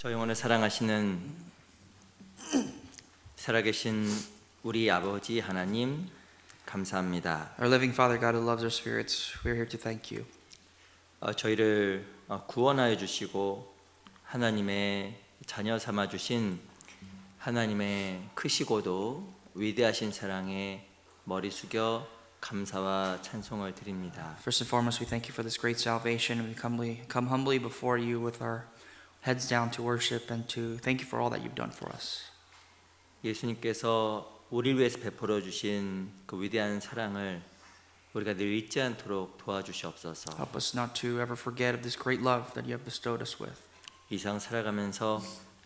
저희 영혼을 사랑하시는 살아계신 우리 아버지 하나님 감사합니다. Our living Father, God who loves our spirits, we are here to thank you. 저희를 구원하여 주시고 하나님의 자녀 삼아 주신 하나님의 크시고도 위대하신 사랑에 머리 숙여 감사와 찬송을 드립니다. First and foremost, we thank you for this great salvation. We come humbly before you with our heads down to worship and to thank you for all that you've done for us. 예수님께서 우리를 위해서 베풀어 주신 그 위대한 사랑을 우리가 늘 잊지 않도록 도와주시옵소서. Help us not to ever forget of this great love that you have bestowed us with. 이 세상 살아가면서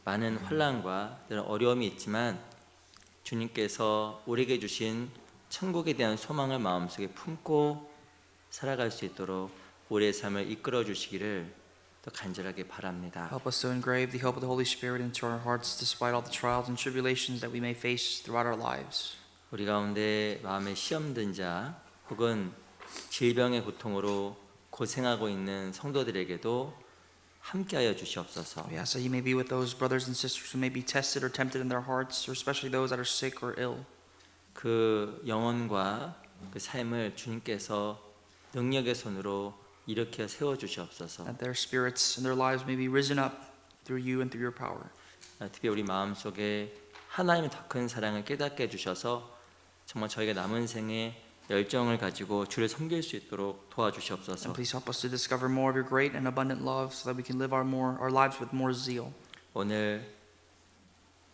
많은 환난과 어려움이 있지만 주님께서 우리에게 주신 천국에 대한 소망을 마음속에 품고 살아갈 수 있도록 우리의 삶을 이끌어 주시기를 더 간절하게 바랍니다. Help us to engrave the hope of the Holy Spirit into our hearts despite all the trials and tribulations that we may face throughout our lives. 우리 가운데 마음에 시험든 자 혹은 질병의 고통으로 고생하고 있는 성도들에게도 함께하여 주시옵소서. We ask that you may be with those brothers and sisters who may be tested or tempted in their hearts, or especially those that are sick or ill. 그 영혼과 그 삶을 주님께서 능력의 손으로 일으켜 세워 주시옵소서. That their spirits and their lives may be risen up through you and through your power. 특히 우리 마음속에 하나님의 더 큰 사랑을 깨닫게 해주셔서 정말 저희가 남은 생에 열정을 가지고 주를 섬길 수 있도록 도와주시옵소서. And please help us to discover more of your great and abundant love so that we can live our lives with more zeal. 오늘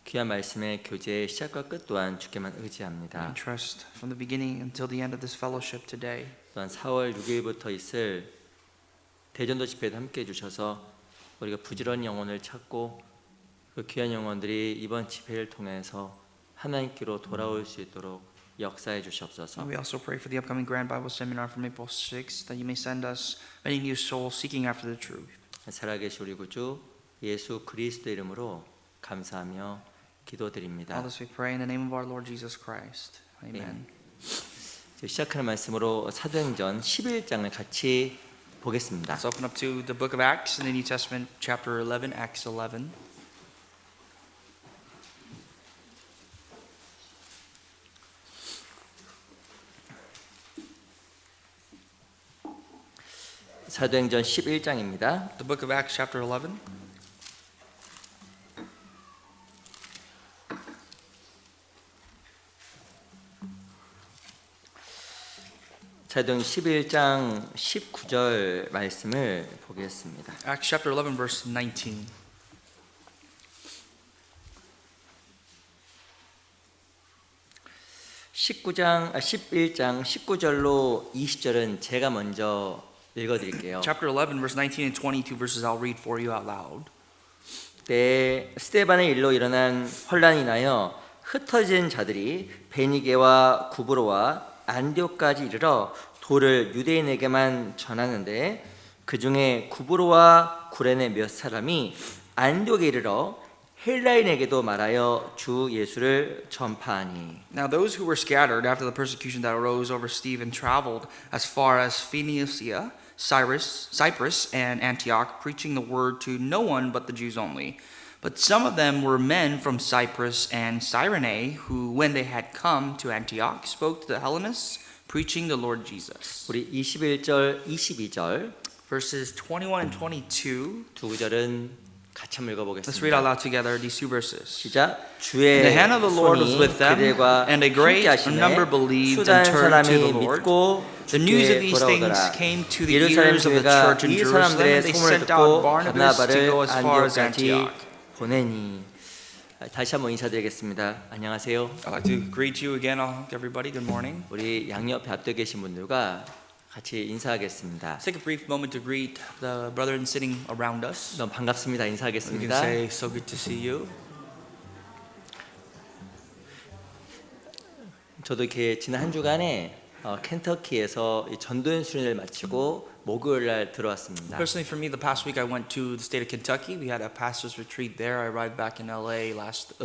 귀한 말씀의 교제의 시작과 끝 또한 주께만 And 의지합니다. trust from the beginning until the end of this fellowship today. 또한 4월 6일부터 있을 대전도 집회에도 함께 해주셔서 우리가 부지런히 영혼을 찾고 그 귀한 영혼들이 이번 집회를 통해서 하나님께로 돌아올 수 있도록 역사해 주시옵소서. And we also pray for the upcoming Grand Bible Seminar from April 6th, that you may send us many new souls seeking after the truth. 살아계신 우리 구주 예수 그리스도 이름으로 감사하며 기도드립니다. All this we pray in the name of our Lord Jesus Christ. Amen. 시작하는 말씀으로 사도행전 11장을 같이 보겠습니다. Let's open up to the book of Acts in the New Testament, chapter 11, Acts 11. 사도행전 11장입니다. The book of Acts, chapter 11. 사도행 11장 19절 말씀을 보겠습니다. Acts chapter 11, verse 19. (11장 19절로 20절은 제가 먼저 읽어드릴게요. Chapter 11, verse 19 and 22 verses I'll read for you out loud. 때 스데반의 일로 일어난 혼란이 인하여 흩어진 자들이 베니게와 구브로와 안디옥까지 이르러 도를 유대인에게만 전하는데 그 중에 구브로와 구레네 몇 사람이 안디옥에 이르러 헬라인에게도 말하여 주 예수를 전파하니. Now those who were scattered after the persecution that arose over Stephen traveled as far as Phoenicia, Cyprus, and Antioch, preaching the word to no one but the Jews only. But some of them were men from Cyprus and Cyrene, who, when they had come to Antioch, spoke to the Hellenists, preaching the Lord Jesus. 우리 21절, 22절 Verses 21 and 22. 두 구절은 같이 한번 Let's read out 읽어보겠습니다. loud together these two verses. 시작. 주의 The hand of the Lord was 손이 with them, 그들과 and a great 함께 number 하시네. believed 수많은 and turned to 사람이 the Lord. 믿고 The news of 주께 these things 돌아오더라. came to the 예루살렘 ears of the 교회가 church in 이 Jerusalem, 사람들의 and they 소문을 sent 듣고 out Barnabas to 바나바를 go as far as 안디옥까지 Antioch. 보내니. 다시 한번 인사드리겠습니다. 안녕하세요. I'd like to greet you again, everybody. Good morning. 우리 양옆에 앞에 계신 분들과 같이 인사하겠습니다. Let's take a brief moment to greet the brethren sitting around us. 너무 반갑습니다. We can 인사하겠습니다. say, so good to see you. 저도 이렇게 지난 한 주간에 켄터키에서 이 전도연 수련회를 마치고 목요일 날 들어왔습니다. Personally, for me, the past week I went to the state of Kentucky. We had a pastor's retreat there. I arrived back in LA last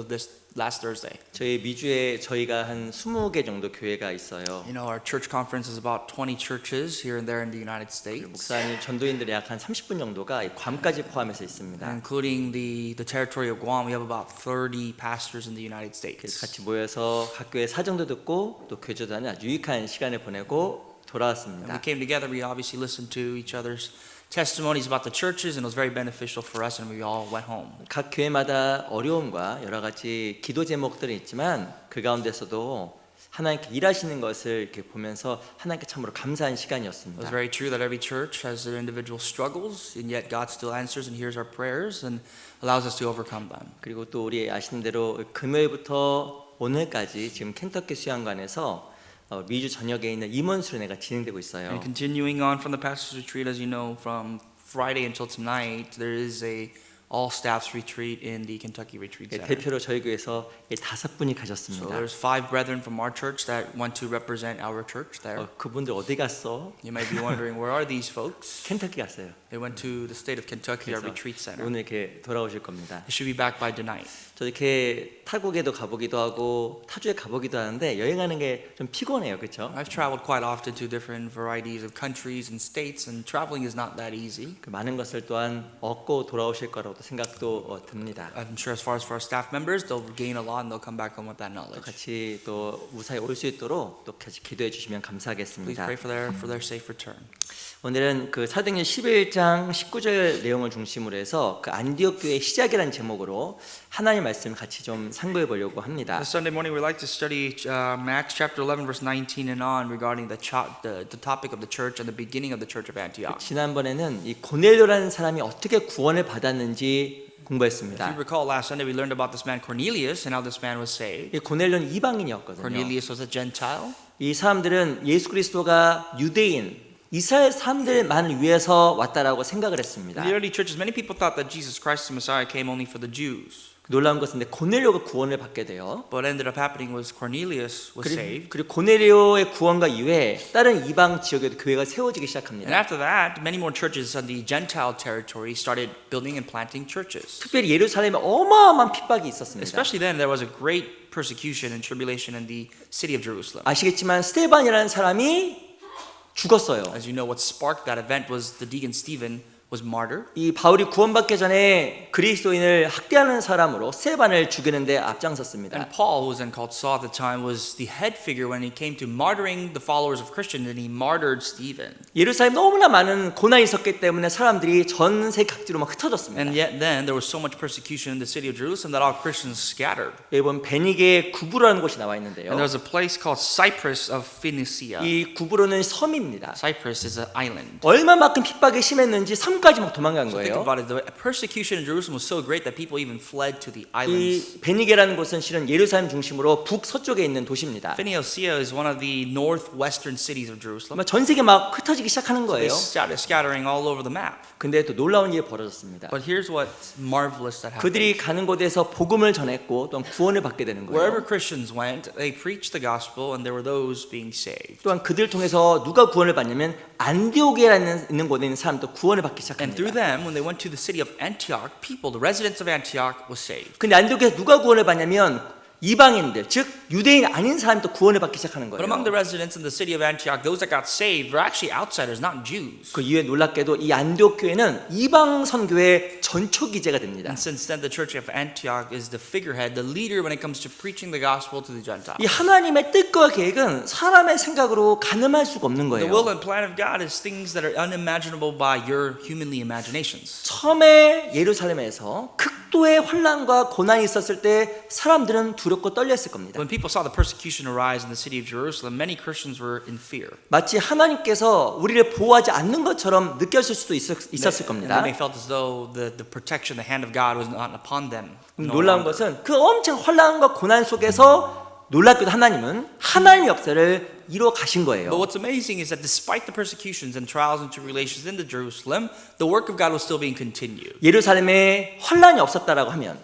Thursday. 저희 미주에 저희가 한 20개 정도 교회가 있어요. You know, our church conference is about 20 churches here and there in the United States, 목사님 전도인들이 약 한 30분 정도가 이 괌까지 포함해서 있습니다. including the territory of Guam. We have about 30 pastors in the United 그래서 States. 같이 모여서 각 교회 사정도 듣고 또 교제도 하는 아주 유익한 시간을 보내고 And we 돌아왔습니다. came together. We obviously listened to each other's testimonies about the churches, and it was very beneficial for us. And we all went home. 각 교회마다 어려움과 여러 가지 기도 제목들이 있지만 그 가운데서도 하나님께 일하시는 것을 이렇게 보면서 하나님께 참으로 감사한 It was 시간이었습니다. very true that every church has their individual struggles, and yet God still answers and hears our prayers and allows us to overcome them. 그리고 또 우리 아시는 대로 금요일부터 오늘까지 지금 켄터키 수양관에서 미주 전역에 있는 임원 수련회가 진행되고 있어요. And continuing on from the pastor's retreat, as you know, from Friday until tonight, there is a all staffs retreat in the Kentucky Retreat Center. 대표로 저희 교회에서 5분이 So 가셨습니다. there's 5 brethren from our church that want to represent our church there. 그분들 어디 갔어? You might be wondering, where are these folks? 켄터키 갔어요. They went to the state of Kentucky, our 그래서 retreat center. 오늘 이렇게 돌아오실 겁니다. They should be back by tonight. 저 이렇게 타국에도 가보기도 하고 타주에 가보기도 하는데 여행하는 게 좀 피곤해요, 그렇죠? I've traveled quite often to different varieties of countries and states, and traveling is not that easy. 그 많은 것을 또한 얻고 돌아오실 거라고 생각도 듭니다. I'm sure as far as for our staff members, they'll gain a lot and they'll come back home with that 또 knowledge. 같이 또 무사히 올 수 있도록 또 같이 기도해 주시면 Please 감사하겠습니다. pray for their safe return. 오늘은 그 사도행전 11장 19절 내용을 중심으로 해서 그 안디옥 교회의 시작이라는 제목으로 하나님의 말씀을 같이 좀 상고해 보려고 합니다. This Sunday morning, we'd like to study Acts chapter 11, verse 19 and on regarding the topic of the church and the beginning of the church of Antioch. 지난번에는 이 고넬료라는 사람이 어떻게 구원을 받았는지 If 공부했습니다. you recall, last Sunday we learned about this man Cornelius and how this man was saved. 이 고넬료는 이방인이었거든요. Cornelius was a Gentile. 이 사람들은 예수 그리스도가 유대인 이스라엘 사람들만을 위해서 왔다라고 생각을 했습니다. In the early churches, many people thought that Jesus Christ, the Messiah, came only for the Jews. 놀라운 것은 고넬료가 구원을 받게 돼요. What ended up happening was Cornelius was saved. 그리고 고넬료의 구원과 이후에 다른 이방 지역에도 교회가 세워지기 And 시작합니다. after that, many more churches on the Gentile territory started building and planting churches. 특별히 예루살렘에 어마어마한 핍박이 있었습니다. Especially then, there was a great persecution and tribulation in the city of Jerusalem. 아시겠지만 스테반이라는 사람이 죽었어요. As you know, what sparked that event was the deacon Stephen was martyred. 이 바울이 구원받기 전에 그리스도인을 학대하는 사람으로 스테반을 죽이는데 앞장섰습니다. And Paul, who was then called Saul at the time, was the head figure when it came to martyring the followers of Christians, and he martyred Stephen. 예루살렘 너무나 많은 고난이 있었기 때문에 사람들이 전 세계 각지로 막 흩어졌습니다. And yet then there was so much persecution in the city of Jerusalem that all Christians scattered. 여기 보면 베니게의 구브로라는 곳이 나와 있는데요. And there was a place called Cyprus of Phoenicia. 이 구브로는 섬입니다. Cyprus is an island. 얼마만큼 핍박이 심했는지 섬까지 막 도망간 So think 거예요. about it. The persecution in Jerusalem was so great that people even fled to the islands. 이 베니게라는 곳은 실은 예루살렘 중심으로 북서쪽에 있는 도시입니다. Phoenicia is one of the northwestern cities of Jerusalem. 정말 전 세계 막 흩어지기 시작하는 They 거예요. started scattering all over the map. 근데 또 놀라운 일이 벌어졌습니다. But here's what's marvelous that happened. 그들이 가는 곳에서 복음을 전했고 또 구원을 받게 되는 Wherever 거예요. Christians went, they preached the gospel, and there were those being saved. 또한 그들 통해서 누가 구원을 받냐면 안디옥에 있는 곳에 있는 사람도 구원을 받기 And through 시작합니다. them, when they went to the city of Antioch, people, the residents of Antioch, was saved. 근데 안디옥에서 누가 구원을 받냐면 이방인들, 즉 유대인 아닌 사람도 구원을 받기 시작하는 But among the 거예요. residents in the city of Antioch, those that got saved were actually outsiders, not Jews. 그 이후에 놀랍게도 이 안디옥 교회는 이방 선교의 전초 기제가 됩니다. And since then, the church of Antioch is the figurehead, the leader when it comes to preaching the gospel to the Gentiles. 이 하나님의 뜻과 계획은 사람의 생각으로 가늠할 수가 없는 The will 거예요. and plan of God is things that are unimaginable by your humanly imaginations. 처음에 예루살렘에서 극도의 환난과 고난이 있었을 때 사람들은 두렵고 떨렸을 겁니다. When people saw the persecution arise in the city of Jerusalem, many Christians were in fear. 마치 하나님께서 우리를 보호하지 않는 것처럼 느꼈을 수도 있었을 And they 겁니다. may felt as though the protection, the hand of God was not upon them. No 놀라운 longer. 것은 그 엄청 환난과 고난 속에서 놀랍게도 하나님은 하나님의 역사를 이루어 가신 But 거예요. what's amazing is that despite the persecutions and trials and tribulations in the Jerusalem, the work of God was still being continued. 예루살렘에 환난이 없었다라고 하면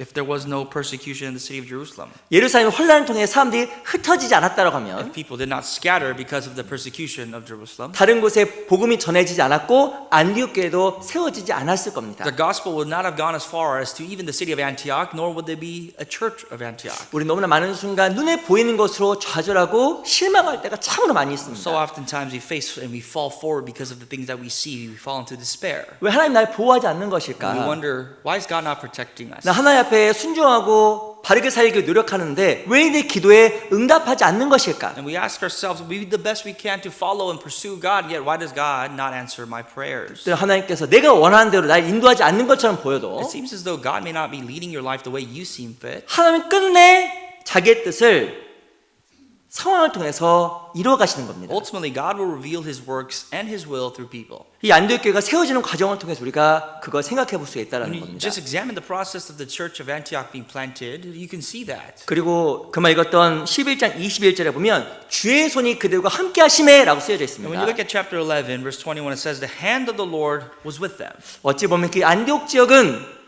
if there was no persecution in the city of Jerusalem, 예루살렘 혼란을 통해 사람들이 흩어지지 않았다고 하면 if people did not scatter because of the persecution of Jerusalem, 다른 곳에 복음이 전해지지 않았고 안디옥 교회도 세워지지 않았을 겁니다. the gospel would not have gone as far as to even the city of Antioch, nor would there be a church of Antioch. 우리 너무나 많은 순간 눈에 보이는 것으로 좌절하고 실망할 때가 참으로 많이 So 있습니다. oftentimes we face and we fall forward because of the things that we see. We fall into despair. 왜 하나님 날 보호하지 않는 We 것일까? wonder, why is God not protecting us? 나 하나님 앞에 순종하고 바르게 살기 노력하는데 왜 내 기도에 응답하지 않는 것일까? And we ask ourselves, we do the best we can to follow and pursue God, yet why does God not answer my prayers? 하나님께서 내가 원하는 대로 날 인도하지 않는 것처럼 보여도 It seems as though God may not be leading your life the way you seem fit. 하나님은 끝내 자기의 뜻을 상황을 통해서 이루어 가시는 겁니다. Ultimately, God will reveal His works and His will through people. 이 안디옥 교회가 세워지는 과정을 통해서 우리가 그걸 생각해 볼 수 When 있다는 you 겁니다. just examine the process of the church of Antioch being planted, you can see that. 그리고 그만 읽었던 11장 21절에 보면 주의 손이 그들과 함께 하심에라고 쓰여져 And when you look 있습니다. at chapter 11, verse 21, it says, the hand of the Lord was with them. 어찌 보면 그 안디옥 지역은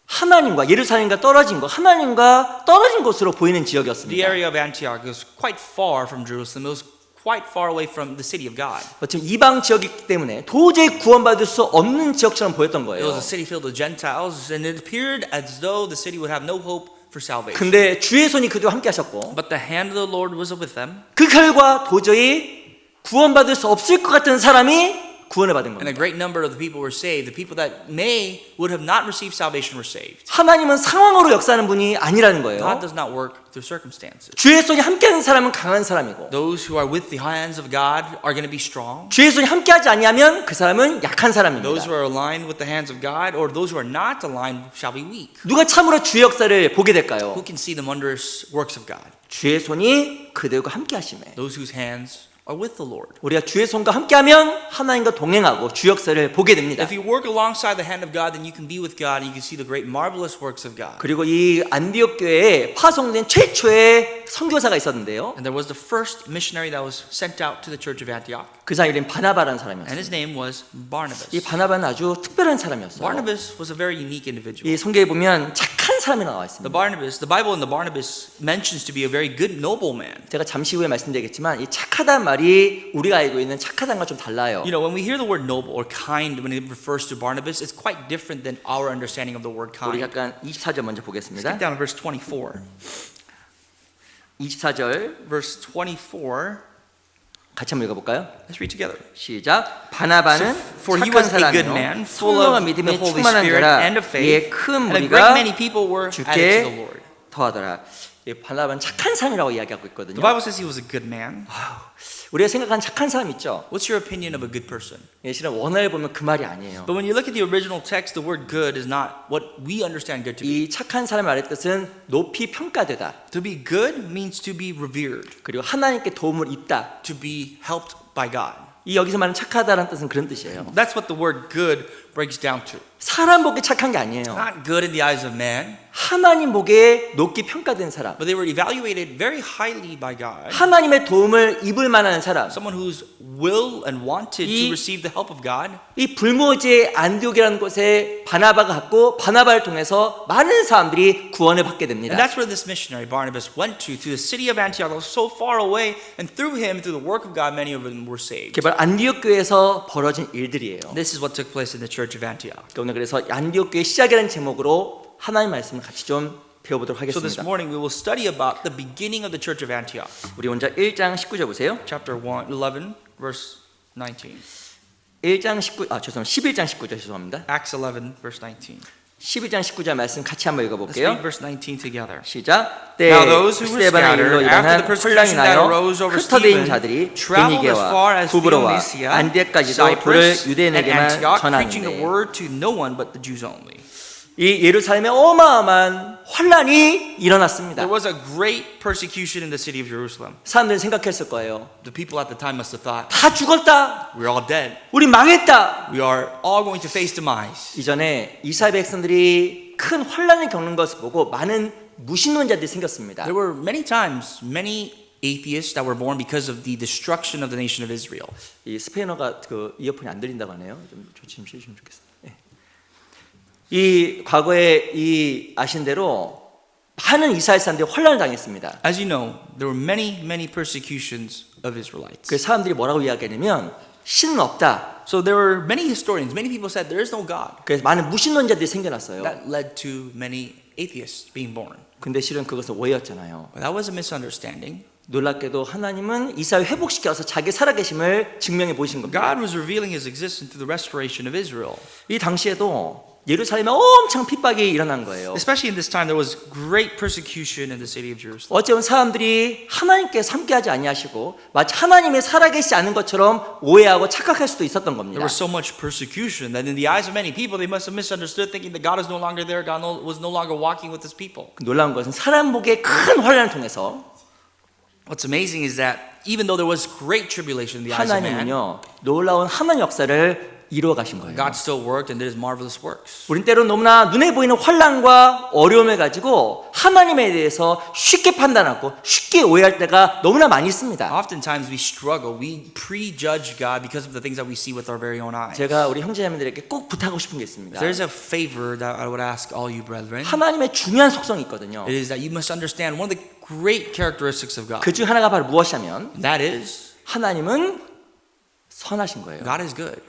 하나님과 예루살렘과 떨어진 것, 하나님과 떨어진 곳으로 보이는 The 지역이었습니다. area of Antioch was quite far from Jerusalem. It was quite far away from the city of God. 어쩌면 이방 지역이기 때문에 도저히 구원받을 수 없는 지역처럼 보였던 It was 거예요. a city filled with Gentiles, and it appeared as though the city would have no hope for salvation. 근데 주의 손이 그들과 함께 하셨고 But the hand of the Lord was with them, 그 결과 도저히 구원받을 수 없을 것 같은 사람이 구원을 받은 and a 겁니다. great number of the people were saved. The people that would have not received salvation were saved. 하나님은 상황으로 역사하는 분이 아니라는 거예요. God does not work through circumstances. 주의 손이 함께하는 사람은 강한 사람이고 Those who are with the hands of God are going to be strong. 주의 손이 함께하지 아니하면 그 사람은 약한 Those 사람입니다. who are aligned with the hands of God, or those who are not aligned, shall be weak. 누가 참으로 주의 역사를 보게 될까요? Who can see the wondrous works of God? 주의 손이 그들과 함께하심에 Those whose hands are with the Lord. 우리가 주의 손과 함께하면 하나님과 동행하고 주 역사를 보게 됩니다. If you work alongside the hand of God, then you can be with God and you can see the great marvelous works of God. 그리고 이 안디옥 교회에 파송된 최초의 선교사가 있었는데요. And there was the first missionary that was sent out to the church of Antioch, 그 사람이 이름 바나바라는 and 사람이었어요. his name was Barnabas. 이 바나바는 아주 특별한 사람이었어요. Barnabas was a very unique individual. 이 성경에 보면 착한 사람이 나와 있습니다. The Bible in the Barnabas mentions to be a very good nobleman. 제가 잠시 후에 말씀드리겠지만 이 착하다는 말이 우리가 알고 있는 착하다는 건 좀 달라요. You know, when we hear the word noble or kind when it refers to Barnabas, it's quite different than our understanding of the word 우리 kind. 잠깐 24절 먼저 Skip 보겠습니다. down to verse 24. 24절 Verse 24. 같이 한번 읽어볼까요? Let's read together. 시작. 바나바는 For he 착한 was a good 사람이요 man, full 성령과 of the 믿음에 Holy 충만한 Spirit 자라 and of 이에 faith, 큰 and a great 무리가 many people were added to the 주께 Lord. 더하더라. 이 바나바는 착한 사람이라고 이야기하고 있거든요. The Bible says he was a good man. 우리가 생각하는 착한 사람 있죠? What's your opinion of a good person? 예, 실은 원어를 보면 그 말이 아니에요. But when you look at the original text, the word good is not what we understand good to be. 이 착한 사람의 말의 뜻은 높이 평가되다. To be good means to be revered, 그리고 하나님께 도움을 입다. to be helped by God. 이 여기서 말하는 착하다라는 뜻은 그런 뜻이에요. That's what the word good breaks down to. 사람 보기에 착한 게 아니에요. Not good in the eyes of man, 하나님 보기에 높게 평가된 사람. but they were evaluated very highly by God. 하나님의 도움을 입을 만한 사람. Someone who's will and wanted to 이- receive the help of God. 이 불모지의 안디옥이라는 곳에 바나바가 갔고 바나바를 통해서 많은 사람들이 구원을 받게 됩니다. And that's where this missionary Barnabas went to the city of Antioch that was so far away, and through him, through the work of God, many of them were saved. 개발 안디옥 교회에서 벌어진 일들이에요. This is what took place in the church of Antioch. 오늘 그래서 안디옥 교회 시작이라는 제목으로 하나님 말씀을 같이 좀 배워보도록 So this 하겠습니다. morning we will study about the beginning of the church of Antioch. 우리 먼저 1장 19절 보세요. Chapter 11, verse 19. 11장 19절 죄송합니다. Acts 11, verse 19. 12장 19절 말씀 같이 한번 Let's 읽어볼게요. read verse 19 together. 시작. 때 Now those who were 스데반의 일로 scattered 일어난 after the 혼란이 persecution that 나여 arose over 흩어진 Stephen 자들이 traveled as far 베니게와 as 구브로와 Phoenicia, 안디옥까지도 불을 Cyprus, and 유대인에게만 Antioch, preaching the 전하는데 word to no one but the Jews only. 이 예루살렘에 어마어마한 혼란이 일어났습니다. There was a great persecution in the city of Jerusalem. 사람들은 생각했을 거예요. The people at the time must have thought, 다 죽었다. we're all dead. 우리 망했다. We are all going to face demise. 이전에 이스라엘 백성들이 큰 혼란을 겪는 것을 보고 많은 무신론자들이 생겼습니다. There were many times, many atheists that were born because of the destruction of the nation of Israel. 이 스페인어가 그 이어폰이 안 들린다고 하네요. 좀 조심 주시면 좋겠습니다. 네. 이 과거에 이 아신 대로 많은 이스라엘 사람들이 환란을 당했습니다. As you know, there were many persecutions of Israelites. 그 사람들이 뭐라고 이야기하냐면 신은 없다. So there were many historians, many people said there is no God. 그래서 많은 무신론자들이 생겨났어요. That led to many atheists being born. 근데 실은 그것은 오해였잖아요. But that was a misunderstanding. 놀랍게도 하나님은 이스라엘 회복시켜서 자기 살아계심을 증명해 보이신 겁니다. God was revealing his existence through the restoration of Israel. 이 당시에도 예루살렘에 엄청 핍박이 일어난 거예요. Especially in this time, there was great persecution in the city of Jerusalem. 어쩌면 사람들이 하나님께서 함께하지 아니하시고 마치 하나님이 살아계시지 않은 것처럼 오해하고 착각할 수도 있었던 There 겁니다. was so much persecution that in the eyes of many people, they must have misunderstood, thinking that God is no longer there, God was no longer walking with his people. 놀라운 것은 사람 보기에 큰 환란을 통해서 What's amazing is that even though there was great tribulation in the eyes of man, 하나님은요 놀라운 하나님 역사를 이루어 가신 거예요. God still worked and did his marvelous works. 우린 때로 너무나 눈에 보이는 환란과 어려움을 가지고 하나님에 대해서 쉽게 판단하고 쉽게 오해할 때가 너무나 많이 있습니다. Oftentimes we struggle, we prejudge God because of the things that we see with our very own eyes. 제가 우리 형제자매들에게 꼭 부탁하고 싶은 게 있습니다. There's a favor that I would ask all you brethren. 하나님의 중요한 속성이 있거든요. It is that you must understand one of the great characteristics of God. 그 중 하나가 바로 무엇이냐면 That is, 하나님은 선하신 거예요. God is good.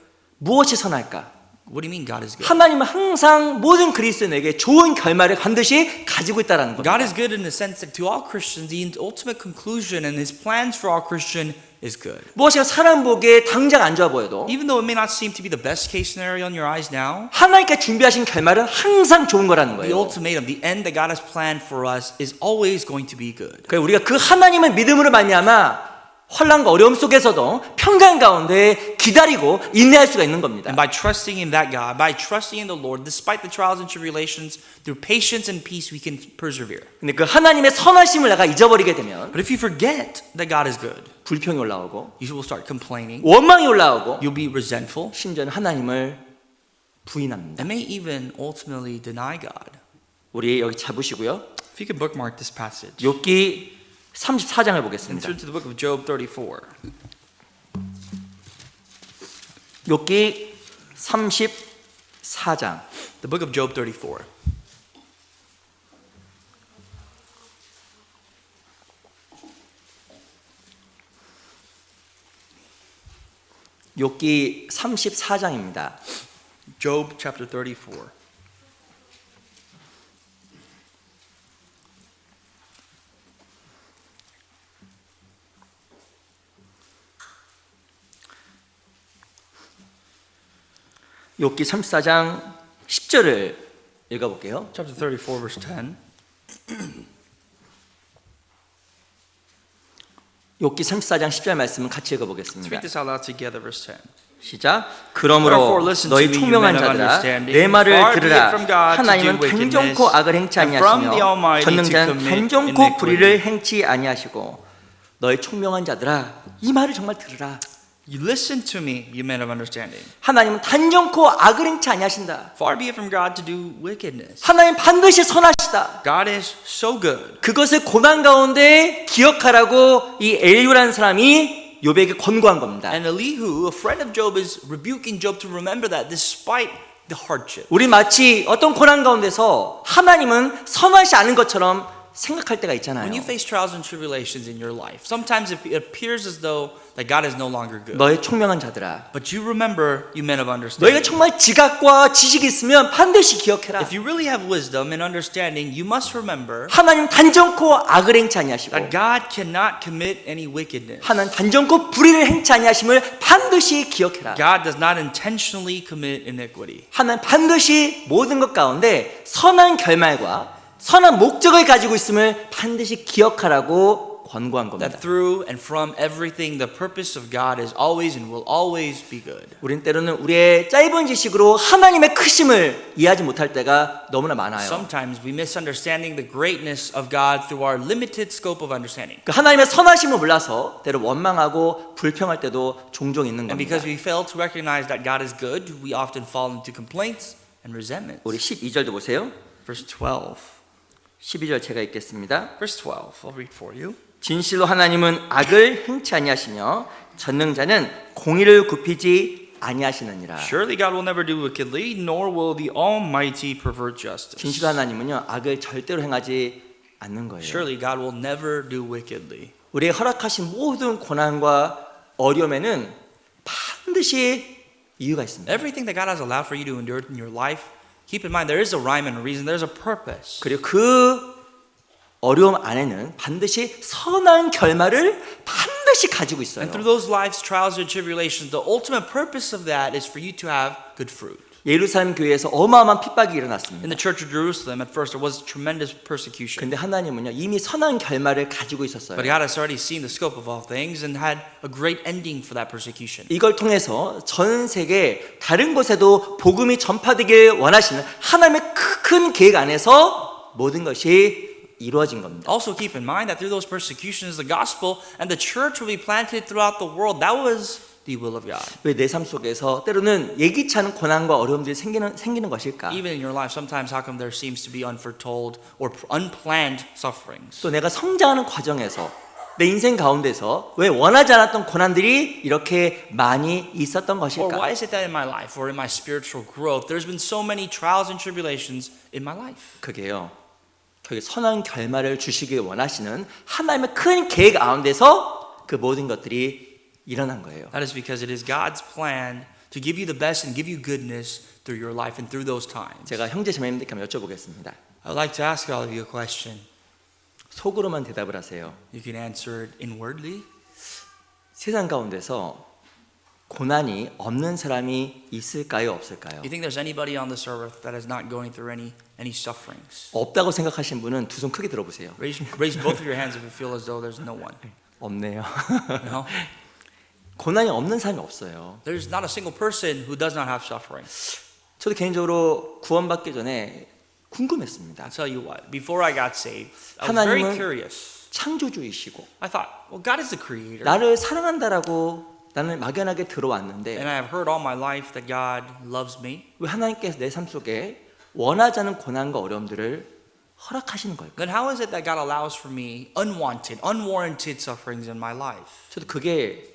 무엇이 선할까? What do you mean God is good? 하나님은 항상 모든 그리스도인에게 좋은 결말을 반드시 가지고 있다는 겁니다. God is good in the sense that to all Christians, the ultimate conclusion and His plans for all Christian is good. 무엇이 사람 보기에 당장 안 좋아 보여도 Even though it may not seem to be the best case scenario in your eyes now, 하나님께 준비하신 결말은 항상 좋은 거라는 the 거예요. ultimatum, the end that God has planned for us is always going to be good. 그러니까 우리가 그 하나님을 믿음으로 말미암아 환난과 어려움 속에서도 평강 가운데 기다리고 인내할 수가 있는 겁니다. And by trusting in that God, by trusting in the Lord, despite the trials and tribulations, through patience and peace, we can persevere. 근데 그 하나님의 선하심을 내가 잊어버리게 되면 But if you forget that God is good, 불평이 올라오고 you will start complaining, 원망이 올라오고 you'll be resentful, 심지어는 하나님을 부인합니다. and may even ultimately deny God. 우리 여기 잡으시고요. If you could bookmark this passage. 욥기 34장을 And 보겠습니다. turn to the book of Job 34. 욥기 34장. The book of Job 34. 욥기 34장입니다. Job chapter 34. 욥기 34장 10절을 읽어볼게요. Chapter 34, verse 10. 욥기 34장 10절 말씀은 같이 Let's 읽어보겠습니다. read this out loud together, verse 10. 시작. 그러므로 Therefore listen to 너희 me, you 총명한 men of 자들아 understanding. 내 말을 Far be it 들으라. from God to 하나님은 do wickedness, 단정코 악을 행치 and from the 아니하시며 Almighty to 전능자는 commit 단정코 iniquity. 불의를 행치 아니하시고 너희 총명한 자들아 이 말을 정말 들으라. You listen to me, you men of understanding. 하나님은 단정코 악을 행치 아니하신다. Far be it from God to do wickedness. 하나님 반드시 선하시다. God is so good. 그것을 고난 가운데 기억하라고 이 엘리후라는 사람이 욥에게 권고한 겁니다. And Elihu, a friend of Job, is rebuking Job to remember that despite the hardship. 우리 마치 어떤 고난 가운데서 하나님은 선하지 않은 것처럼 생각할 때가 있잖아요. When you face trials and tribulations in your life, sometimes it appears as though that God is no longer good. 너의 총명한 자들아, But you remember, you men of 너희가 understanding. 정말 지각과 지식이 있으면 반드시 기억해라. If you really have wisdom and understanding, you must remember 하나님 단정코 악을 행치 아니하시고 that God cannot commit any wickedness. 하나님 단정코 불의를 행치 아니하심을 반드시 기억해라. God does not intentionally commit iniquity. 하나님 반드시 모든 것 가운데 선한 결말과 선한 목적을 가지고 있음을 반드시 기억하라고 권고한 겁니다. That through and from everything, the purpose of God is always and will always be good. 우린 때로는 우리의 짧은 지식으로 하나님의 크심을 이해하지 못할 때가 너무나 많아요. Sometimes we misunderstanding the greatness of God through our limited scope of understanding. 그 하나님의 선하심을 몰라서 때로 원망하고 불평할 때도 종종 있는 And 겁니다. because we fail to recognize that God is good, we often fall into complaints and resentments. 우리 12절도 보세요. Verse 12. 12절 제가 읽겠습니다. Verse 12. I'll read for you. 진실로 하나님은 악을 행치 아니하시며 전능자는 공의를 굽히지 아니하시느니라. Surely God will never do wickedly, nor will the Almighty pervert justice. 진실로 하나님은요 악을 절대로 행하지 않는 거예요. Surely God will never do wickedly. 우리에게 허락하신 모든 고난과 어려움에는 반드시 이유가 있습니다. Everything that God has allowed for you to endure in your life, keep in mind there is a rhyme and a reason, there's a purpose. 그리고 그 어려움 안에는 반드시 선한 결말을 반드시 가지고 있어요. And through those life's trials and tribulations, the ultimate purpose of that is for you to have good fruit. 예루살렘 교회에서 어마어마한 핍박이 일어났습니다. In the church of Jerusalem, at first there was tremendous persecution. 근데 하나님은요 이미 선한 결말을 가지고 있었어요. But God has already seen the scope of all things and had a great ending for that persecution. 이걸 통해서 전 세계 다른 곳에도 복음이 전파되길 원하시는 하나님의 큰 계획 안에서 모든 것이 이루어진 겁니다. Also keep in mind that through those persecutions, the gospel and the church will be planted throughout the world. That was the will of God. 왜 내 삶 속에서 때로는 예기치 않은 고난과 어려움들이 생기는 것일까? Even in your life, sometimes how come there seems to be unforetold or unplanned sufferings? 또 내가 성장하는 과정에서 내 인생 가운데서 왜 원하지 않았던 고난들이 이렇게 많이 있었던 Or 것일까? why is it that in my life or in my spiritual growth, there's been so many trials and tribulations in my life? 그게요. 거기 선한 결말을 주시길 원하시는 하나님의 큰 계획 가운데서 그 모든 것들이 일어난 거예요. That is because it is God's plan to give you the best and give you goodness through your life and through those times. 제가 형제 자매님들께 한번 여쭤보겠습니다. I would like to ask all of you a question. 속으로만 대답을 하세요. You can answer it inwardly. 세상 가운데서 고난이 없는 사람이 있을까요, 없을까요? You think there's anybody on this earth that is not going through any sufferings? 없다고 생각하신 분은 두 손 크게 들어보세요. Raise both of your hands if you feel as though there's no one. 없네요. No? 고난이 없는 사람이 없어요. There's not a single person who does not have suffering. 저도 개인적으로 구원받기 전에 궁금했습니다. I'll tell you what. Before I got saved, I was very 하나님은 curious. 창조주이시고 I thought, well, God is the creator. 나를 사랑한다라고 나는 막연하게 들어왔는데 And I have heard all my life that God loves me. 왜 하나님께서 내 삶 속에 원하지 않은 고난과 어려움들을 허락하시는 걸까? Then how is it that God allows for me unwarranted sufferings in my life? 저도 그게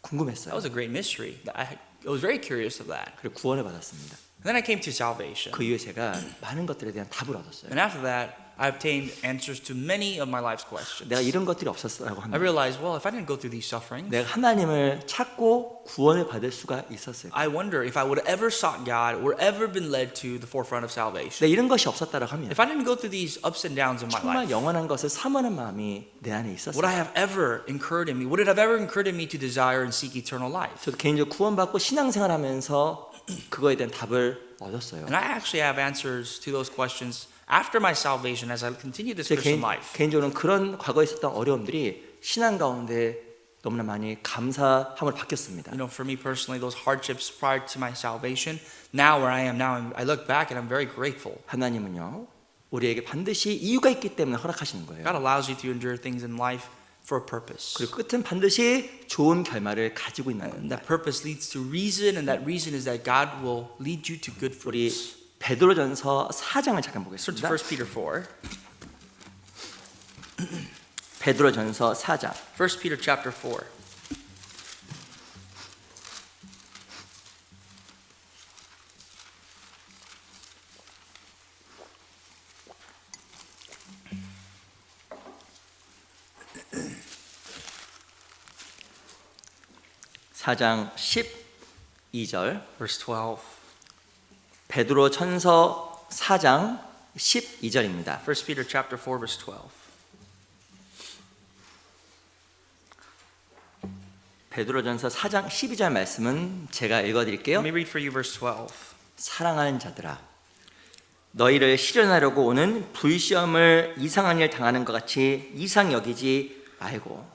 That 궁금했어요. was a great mystery. I was very curious of that. 그리고 구원을 받았습니다. And then I came to salvation. 그 이후에 제가 많은 것들에 대한 답을 얻었어요. And after that, I obtained answers to many of my life's questions. 내가 이런 것들이 없었다고 I 하면 realized, well, if I didn't go through these sufferings, 내가 하나님을 찾고 구원을 받을 수가 있었을까? I wonder if I would have ever sought God or ever been led to the forefront of salvation. 내가 이런 것이 없었다고 하면 If I didn't go through these ups and downs in my 정말 life, 영원한 것을 사모하는 마음이 내 안에 would 있었어요. I have ever incurred in me? Would it have ever incurred in me to desire and seek eternal life? 저도 개인적으로 구원받고 신앙생활하면서 그거에 대한 답을 얻었어요. And I actually have answers to those questions after my salvation as I continue this 제 Christian life. 개인적으로는 그런 과거에 있었던 어려움들이 신앙 가운데 너무나 많이 감사함을 바뀌었습니다. You know, for me personally, those hardships prior to my salvation, now where I am now, I look back and I'm very grateful. 하나님은요 우리에게 반드시 이유가 있기 때문에 허락하시는 거예요. God allows you to endure things in life for a purpose. 그리고 끝은 반드시 좋은 결말을 가지고 있는 And 겁니다. that purpose leads to reason, and that reason is that God will lead you to good 우리 fruits. 베드로전서 4장을 잠깐 Turn to 보겠습니다. 1 Peter 4. 베드로전서 4장 1 Peter chapter 4. 사장 12절 Verse 12. 베드로 전서 4장 12절입니다. 1 Peter chapter 4 verse 12. 베드로전서 4장 12절 말씀은 제가 읽어드릴게요. Let me read for you verse 12. 사랑하는 자들아 너희를 시련하려고 오는 불시험을 이상한 일 당하는 것 같이 이상 여기지 말고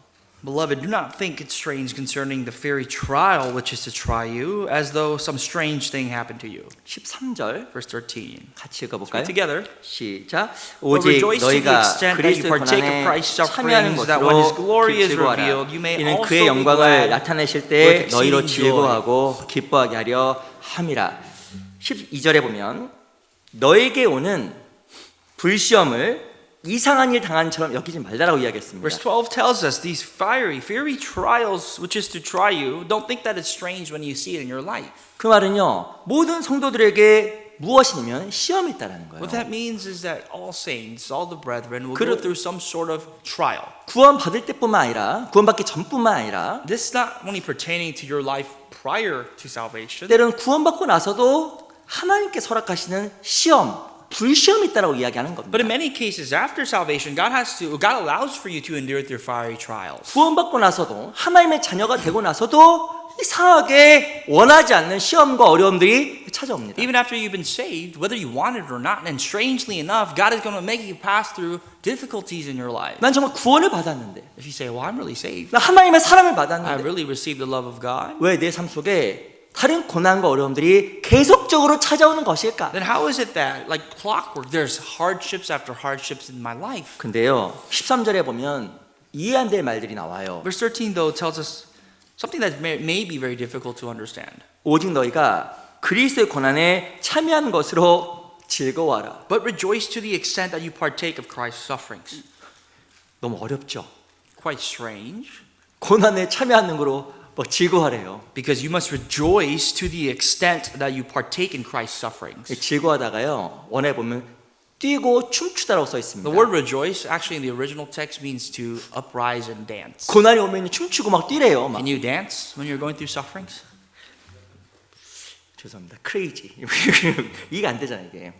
Beloved, do not think it strange concerning the fiery trial which is to try you, as though some strange thing happened to you. 13절 Verse 13. 같이 읽어볼까요? Together. 시작. But 오직 rejoice to the 너희가 extent that you 그리스도의 partake of 고난에 Christ's 참여하는 sufferings, that when His 것으로 glory is 즐거워하라. revealed, you may 이는 also 그의 be 영광을 glad 나타내실 때 with 너희로 exceeding joy. 즐거워하고 기뻐하게 하려 함이라. 12절에 보면 너에게 오는 불시험을 이상한 일 당한처럼 여기지 말라라고 이야기했습니다. Verse 12 tells us these fiery trials, which is to try you, don't think that it's strange when you see it in your life. 그 말은요, 모든 성도들에게 무엇이냐면 시험이 있다라는 거예요. What that means is that all saints, all the brethren will 그러- go through some sort of trial. 구원 받을 때뿐만 아니라 구원받기 전뿐만 아니라 This is not only pertaining to your life prior to salvation. 때로는 구원받고 나서도 하나님께 허락하시는 시험, 불시험이 있다라고 이야기하는 겁니다. But in many cases, after salvation, God allows for you to endure through fiery trials. 구원받고 나서도 하나님의 자녀가 되고 나서도 이상하게 원하지 않는 시험과 어려움들이 찾아옵니다. Even after you've been saved, whether you want it or not, and strangely enough, God is going to make you pass through difficulties in your life. 난 정말 구원을 받았는데, If you say, well, I'm really saved, 나 하나님의 사랑을 I 받았는데 really received the love of God, 왜 내 삶 속에 다른 고난과 어려움들이 계속적으로 찾아오는 것일까? then how is it that, like clockwork, there's hardships after hardships in my life? 근데요, 13절에 보면 이해 안 될 말들이 나와요. Verse 13, though, tells us something that may be very difficult to understand. 오직 너희가 그리스도의 고난에 참여한 것으로 즐거워하라. But rejoice to the extent that you partake of Christ's sufferings. 너무 어렵죠? Quite strange. 고난에 참여하는 거로 막 즐거워하래요. Because you must rejoice to the extent that you partake in Christ's sufferings. 즐거워하다가요, 원에 보면 뛰고 춤추다라고 써 있습니다. The word rejoice actually in the original text means to uprise and dance. 고난이 오면 춤추고 막 뛰래요. 막. Can you dance when you're going through sufferings? 죄송합니다. 크레이지. 이해가 안 되잖아요, 이게.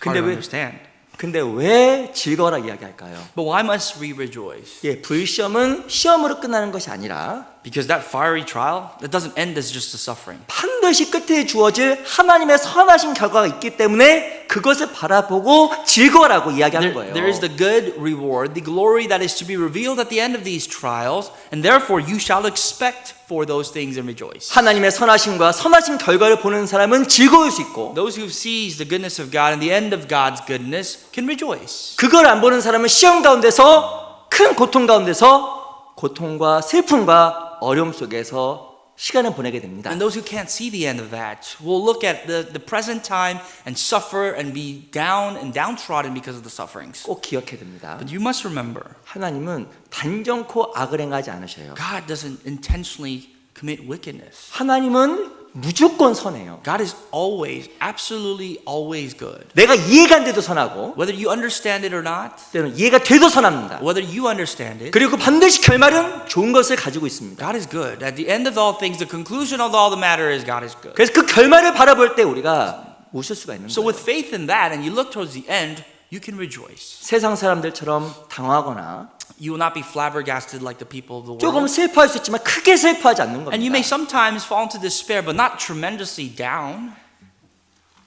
Hard to understand. 근데 왜 즐거워라 이야기할까요? But why must we rejoice? 예, 불시험은 시험으로 끝나는 것이 아니라 Because that fiery trial, that doesn't end as just a suffering. 반드시 끝에 주어질 하나님의 선하신 결과가 있기 때문에 그것을 바라보고 즐거워라고 이야기하는 거예요. There is the good reward, the glory that is to be revealed at the end of these trials, and therefore you shall expect for those things and rejoice. 하나님의 선하심과 선하신 결과를 보는 사람은 즐거울 수 있고 Those who sees the goodness of God and the end of God's goodness can rejoice. 그걸 안 보는 사람은 시험 가운데서 큰 고통 가운데서 고통과 슬픔과 어려움 속에서 시간을 보내게 됩니다. And those who can't see the end of that will look at the present time and suffer and be down and downtrodden because of the sufferings. 꼭 기억해야 됩니다. But you must remember, 하나님은 단정코 악을 행하지 않으셔요. God doesn't intentionally commit wickedness. 하나님은 무조건 선해요. God is always, absolutely always good. 내가 이해가 안 돼도 선하고 Whether you understand it or not, 때로는 이해가 돼도 선합니다. whether you understand it, 그리고 반드시 결말은 좋은 것을 가지고 있습니다. God is good. At the end of all things, the conclusion of all the matter is God is good. 그래서 그 결말을 바라볼 때 우리가 웃을 수가 있는 So 거예요. with faith in that, and you look towards the end, you can rejoice. 세상 사람들처럼 당하거나 You will not be flabbergasted like the people of the 조금 world. 슬퍼할 수 있지만 크게 슬퍼하지 않는 And you may 겁니다. sometimes fall into despair, but not tremendously down.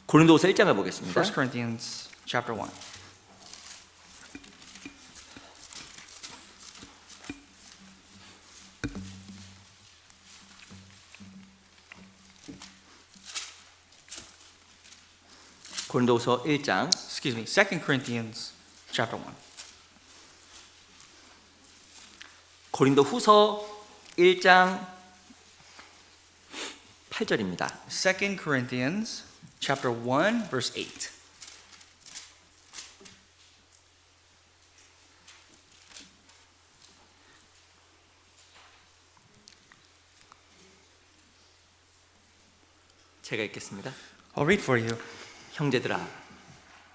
고린도후서 1장을 보겠습니다. 1 Corinthians chapter 1. 고린도후서 1장 Excuse me, 2 Corinthians chapter 1. 고린도후서 1장 8절입니다. 2 Corinthians chapter 1 verse 8. 제가 읽겠습니다. I'll read for you. 형제들아,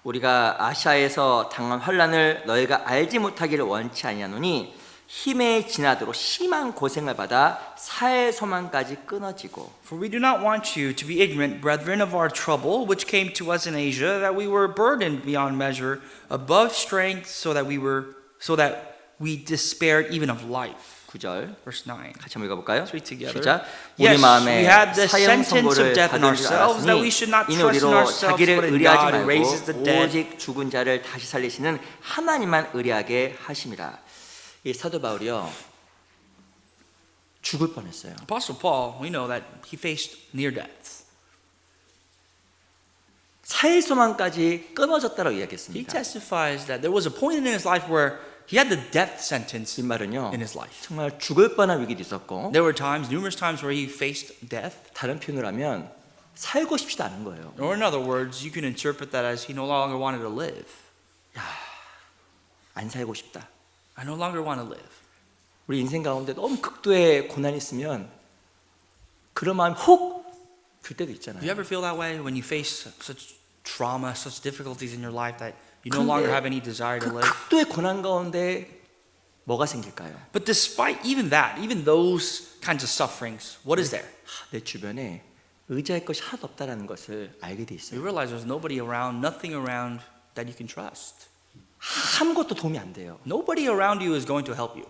우리가 아시아에서 당한 환난을 너희가 알지 못하기를 원치 아니하노니 힘에 지나도록 심한 고생을 받아 사해 소망까지 끊어지고 For we do not want you to be ignorant, brethren, of our trouble, which came to us in Asia, that we were burdened beyond measure, above strength, so that we despaired even of life. 9절 Verse 9. 같이 한번 읽어볼까요? Let's read together. 시작. Yes, 우리 마음에 we had the 사형 sentence of 선고를 death in 받은 줄 ourselves, that we 알았으니 should not 이는 trust in 우리로 ourselves, 자기를 but in 의뢰하지 God who raises the 말고 dead. 오직 죽은 자를 다시 살리시는 하나님만 의뢰하게 하심이라. 이 사도 바울이요, 죽을 뻔했어요. Apostle Paul, we know that he faced near death. 사해 소망까지 끊어졌다고 He 이야기했습니다. testifies that there was a point in his life where he had the death sentence 이 말은요, in his life. 정말 죽을 뻔한 위기도 있었고 There were times, numerous times, where he faced death. 다른 표현을 하면 살고 싶지도 않은 거예요. Or in other words, you can interpret that as he no longer wanted to live. 안 살고 싶다. I no longer want to live. 우리 인생 가운데 너무 극도의 고난이 있으면 그런 마음이 혹 들 때도 Do you 있잖아요. ever feel that way when you face such trauma, such difficulties in your life that you no 근데 longer have any desire to 그 live? 극도의 고난 가운데 뭐가 생길까요? But despite even that, even those kinds of sufferings, what is there? 내 주변에 의지할 것이 하나도 없다라는 것을 알게 돼 You 있어요. realize there's nobody around, nothing around that you can trust. 아무것도 도움이 안 돼요. Nobody around you is going to help you.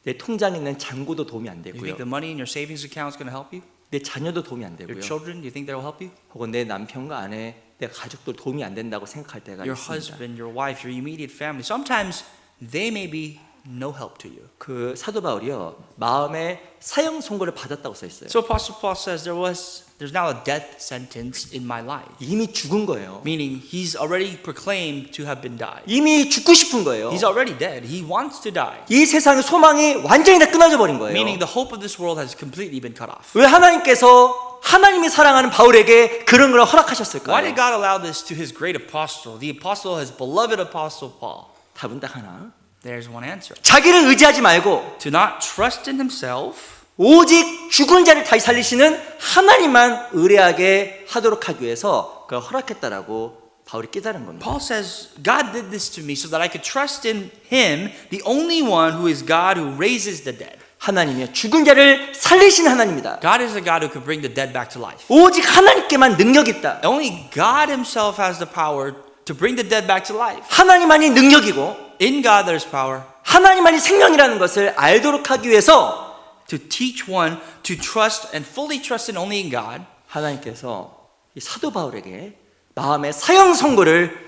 내 통장에 있는 잔고도 도움이 안 You 되고요. think the money in your savings account is going to help you? 내 자녀도 도움이 안 Your 되고요. children, do you think they will help you? 혹은 내 남편과 아내, 내 가족도 도움이 안 된다고 생각할 때가 Your 있습니다. husband, your wife, your immediate family. Sometimes they may be no help to you. 그 사도 바울이요 마음의 사형 선고를 받았다고 써 있어요. So Apostle Paul says there's now a death sentence in my life. 이미 죽은 거예요. Meaning he's already proclaimed to have been died. 이미 죽고 싶은 거예요. He's already dead. He wants to die. 이 세상의 소망이 완전히 다 끊어져 버린 거예요. Meaning the hope of this world has completely been cut off. 왜 하나님께서 하나님이 사랑하는 바울에게 그런 걸 Why did 허락하셨을까요? God allow this to his great apostle, the apostle, his beloved apostle Paul? 답은 딱 하나. There's one answer. 자기를 의지하지 말고 To not trust in himself, 오직 죽은 자를 다시 살리시는 하나님만 의뢰하게 하도록 하기 위해서 그걸 허락했다라고 바울이 깨달은 겁니다. Paul says, God did this to me so that I could trust in him, the only one who is God who raises the dead. 하나님이요 죽은 자를 살리시는 하나님이다. God is the God who can bring the dead back to life. 오직 하나님께만 능력이 있다. Only God himself has the power to bring the dead back to life. 하나님만이 능력이고 In God there's power 하나님만이 생명이라는 것을 알도록 하기 위해서 to teach one to trust and fully trust in only in God. 하나님께서 이 사도 바울에게 마음의 사형 선고를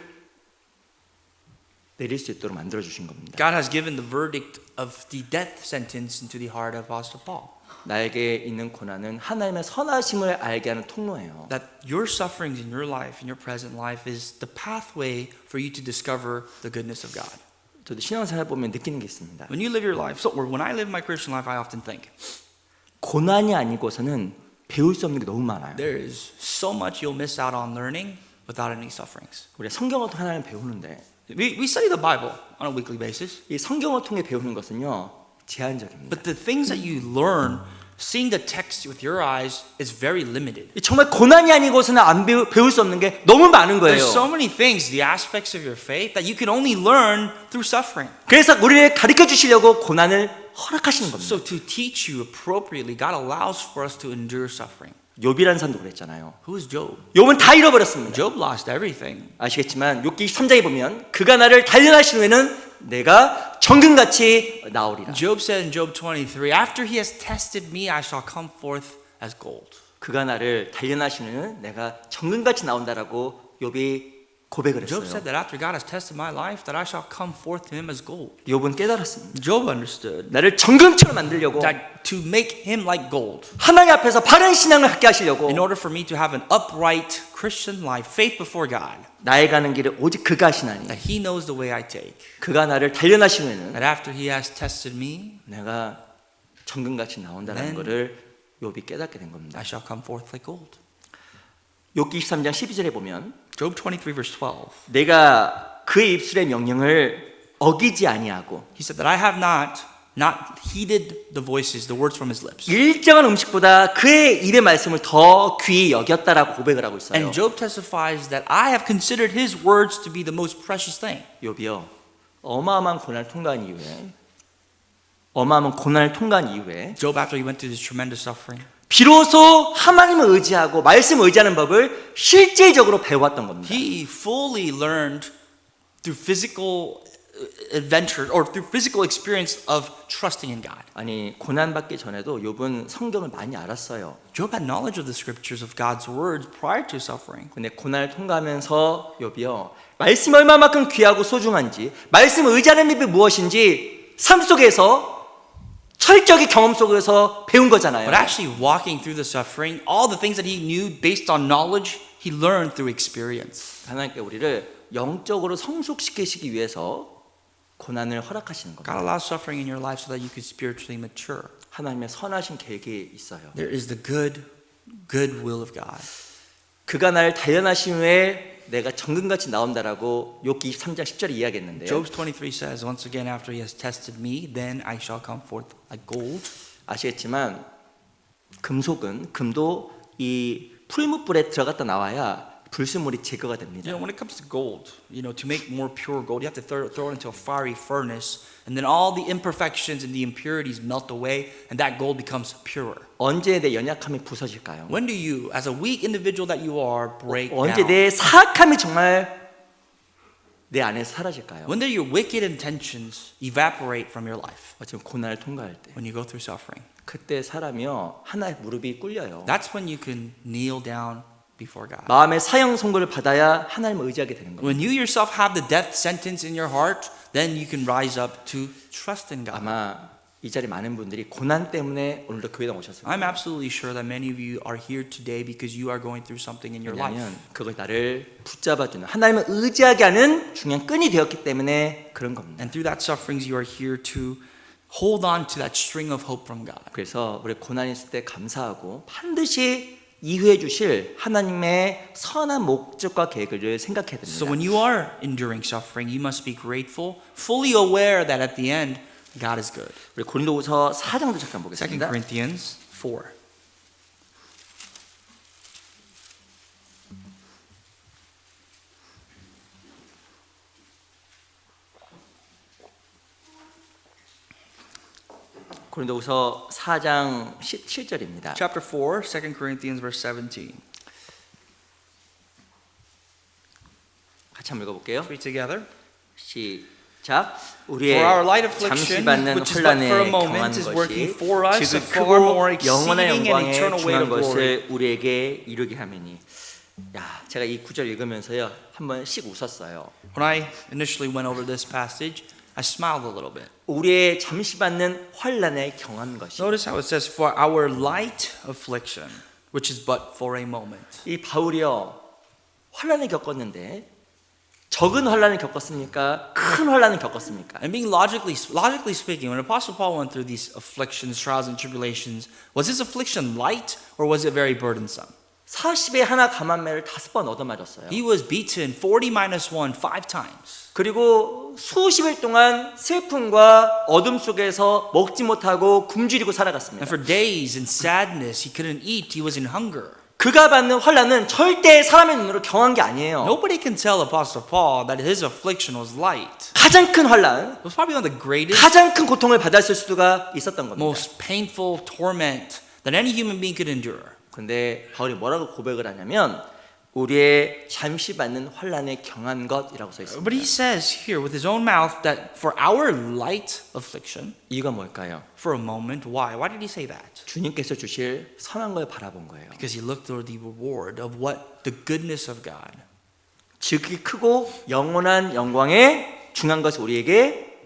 내릴 수 있도록 만들어 주신 겁니다. God has given the verdict of the death sentence into the heart of Apostle Paul. 나에게 있는 고난은 하나님의 선하심을 알게 하는 통로예요. That your sufferings in your life, in your present life, is the pathway for you to discover the goodness of God. 저도 신앙생활 보면 느끼는 게 있습니다. When you live your life, or when I live my Christian life, I often think, 고난이 아니고서는 배울 수 없는 게 너무 많아요. there is so much you'll miss out on learning without any sufferings. 우리가 성경을 통해 하나님 배우는데 We study the Bible on a weekly basis, 이 성경을 통해 배우는 것은요 제한적입니다. but the things that you learn, seeing the text with your eyes, is very limited. 정말 고난이 아니고서는 안 배울 수 없는 게 너무 많은 거예요. There's so many things, the aspects of your faith, that you can only learn through suffering. 그래서 우리를 가르쳐 주시려고 고난을 허락하시는 겁니다. So to teach you appropriately, God allows for us to endure suffering. 욥이라는 사람도 그랬잖아요. Who is Job? 욥은 다 잃어버렸습니다. Job lost everything. 아시겠지만 욥기 23장에 보면 그가 나를 단련하신 후에는 내가 정금같이 나오리라. Job said in Job 23, after he has tested me, I shall come forth as gold. 그가 나를 단련하신 후에는 내가 정금같이 나온다라고 욥이 고백을 Job 했어요. said that after God has tested my life, that I shall come forth to him as gold. 욥은 깨달았습니다. Job understood 나를 정금처럼 만들려고 that to make him like gold, 하나님 앞에서 바른 신앙을 갖게 하시려고 in order for me to have an upright Christian life, faith before God, 나의 가는 길을 오직 그가 하시나니 that he knows the way I take, 그가 나를 단련하신 후에는 that after he has tested me, 내가 정금같이 나온다는 Then- 것을 욥이 깨닫게 된 겁니다. I shall come forth like gold. 욥기 23장 12절에 보면 Job 23 verse 12. 내가 그의 입술의 명령을 어기지 아니하고 He said that I have not heeded the voices, the words from his lips. 일정한 음식보다 그의 입의 말씀을 더 귀히 여겼다라고 고백을 하고 있어요. And Job testifies that I have considered his words to be the most precious thing. 욥이요 어마어마한 고난을 통과한 이후에 Job, after he went through this tremendous suffering, 비로소 하나님을 의지하고 말씀을 의지하는 법을 실제적으로 배워왔던 겁니다. he fully learned through physical adventure or through physical experience of trusting in God. 아니 고난 받기 전에도 욥은 성경을 많이 알았어요. Job had knowledge of the scriptures of God's words prior to suffering. 근데 고난을 통과하면서 욥이요 말씀이 얼마만큼 귀하고 소중한지 말씀을 의지하는 법이 무엇인지 삶 속에서 철저하게 경험 속에서 배운 거잖아요. But actually walking through the suffering, all the things that he knew based on knowledge, he learned through experience. 하나님께 우리를 영적으로 성숙시키시기 위해서 고난을 허락하시는 God 겁니다. allows suffering in your life so that you could spiritually mature. 하나님의 선하신 계획이 있어요. There is the good will of God. 그가 나를 단련하신 후에 내가 정금같이 나온다라고 욥기 23장 10절에 이야기했는데요. Job 23 says, once again, after he has tested me, then I shall come forth like gold. 아시겠지만 금도 이 풀무불에 들어갔다 나와야 불순물이 제거가 됩니다. When it comes to gold, to make more pure gold, you have to throw it into a fiery furnace, and then all the imperfections and the impurities melt away, and that gold becomes pure. 언제 내 연약함이 부서질까요? When do you, as a weak individual that you are, break 언제 down? 내 사악함이 정말 내 안에서 사라질까요? When do your wicked intentions evaporate from your life? 지금 고난을 통과할 때 When you go through suffering. 그때 사람이요 하나의 무릎이 꿇려요. That's when you can kneel down before God. 마음의 사형 선고를 받아야 하나님을 의지하게 되는 거예요. When you yourself have the death sentence in your heart, then you can rise up to trust in God. 아마 이 자리 많은 분들이 고난 때문에 오늘도 교회당 오셨을 I'm 거예요. absolutely sure that many of you are here today because you are going through something in your life. 왜냐하면 그것이 나를 붙잡아주는 하나님을 의지하게 하는 중요한 끈이 되었기 때문에 그런 겁니다. And through that sufferings, you are here to hold on to that string of hope from God. 그래서 우리 고난이 있을 때 감사하고 반드시 이후해 주실 하나님의 선한 목적과 계획을 생각해야 됩니다. So when you are enduring suffering, you must be grateful, fully aware that at the end, God is good. 우리 고린도후서 4장도 잠깐 2 보겠습니다. Corinthians 4. 고린도후서 4장 17절입니다. Chapter 4, 2 Corinthians verse 17. 같이 한번 읽어볼게요. Read together. 시작. 우리의 For our light 잠시 affliction, 받는 which is but for a 혼란에 moment, 경한 is working 것이 for us a 지극 far more 크고 영원한 exceeding and 영광에 eternal weight 중한 of glory. 것을 우리에게 이루게 하매니. 야, 제가 이 구절 읽으면서요 한번 씩 웃었어요. When I initially went over this passage, I smiled a little bit. 우리의 잠시 받는 환란에 경한 것이. Notice how it says, for our light affliction, which is but for a moment. 이 바울이요 환란을 겪었는데 적은 환란을 겪었습니까? 큰 환란을 겪었습니까? And being logically speaking, when Apostle Paul went through these afflictions, trials, and tribulations, was his affliction light or was it very burdensome? 40에 하나 감한매를 5번 얻어맞았어요. He was beaten 40 minus 1 5 times. 그리고 수십일 동안 슬픔과 어둠 속에서 먹지 못하고 굶주리고 And 살아갔습니다. for days in sadness, he couldn't eat, he was in hunger. 그가 받는 환란은 절대 사람의 눈으로 경한 게 아니에요. Nobody can tell Apostle Paul that his affliction was light. 가장 큰 환란, It was probably one of the greatest, 가장 큰 고통을 받았을 수가 있었던 겁니다. most painful torment that any human being could endure. 근데 바울이 뭐라고 고백을 하냐면 우리의 잠시 받는 환란에 경한 것이라고 써 있습니다. But he says here with his own mouth that for our light affliction, 이유가 뭘까요? for a moment, why? Why did he say that? 주님께서 주실 선한 걸 바라본 거예요. Because he looked toward the reward of what the goodness of God. 지극히 크고 영원한 영광에 중한 것을 우리에게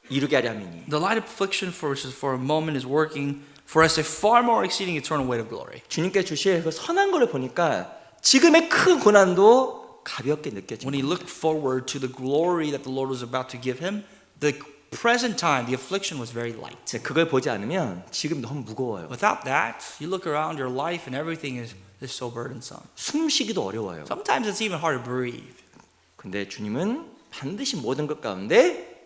이루게 하려 함이니. The light affliction for a moment is working for us a far more exceeding eternal weight of glory. 주님께 주실 그 선한 것을 보니까 지금의 큰 고난도 가볍게 When 느껴집니다. he looked forward to the glory that the Lord was about to give him, the present time, the affliction was very light. 그걸 보지 않으면 지금 너무 무거워요. Without that, you look around your life and everything is so burdensome. 숨쉬기도 어려워요. Sometimes it's even hard to breathe. 근데 주님은 반드시 모든 것 가운데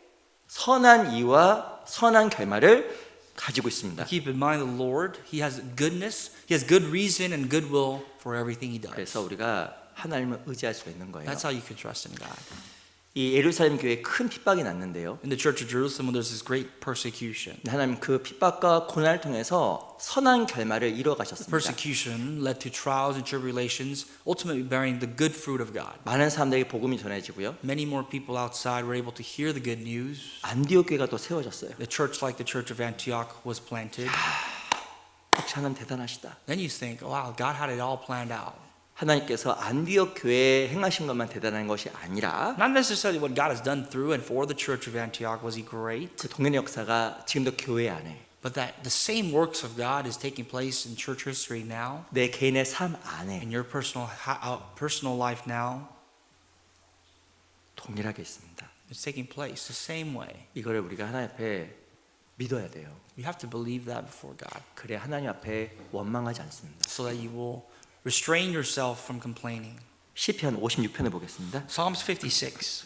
선한 이유와 선한 결말을 가지고 있습니다. Keep in mind the Lord, He has goodness, He has good reason and goodwill for everything He does. 그래서 우리가 하나님을 의지할 수가 있는 거예요. That's how you can trust in God. 이 예루살렘 교회에 큰 핍박이 났는데요. In the church of Jerusalem, there's this great persecution. 하나님 그 핍박과 고난을 통해서 선한 결말을 이루어 The 가셨습니다. persecution led to trials and tribulations, ultimately bearing the good fruit of God. 많은 사람들에게 복음이 전해지고요. Many more people outside were able to hear the good news. 안디옥 교회가 또 세워졌어요. The church, like the church of Antioch, was planted. 역시 하나님 대단하시다. Then you think, wow, God had it all planned out. 하나님께서 안디옥 교회에 행하신 것만 대단한 것이 아니라 Not necessarily what God has done through and for the church of Antioch was He great, 그 동일한 역사가 지금도 교회 안에 but that the same works of God is taking place in church history now, 내 개인의 삶 안에 in your personal life now. 동일하게 있습니다. It's taking place the same way. 이거를 우리가 하나님 앞에 믿어야 돼요. You have to believe that before God, 그래야 하나님 앞에 원망하지 않습니다. so that you will restrain yourself from complaining. 시편 56편을 보겠습니다. Psalms 56.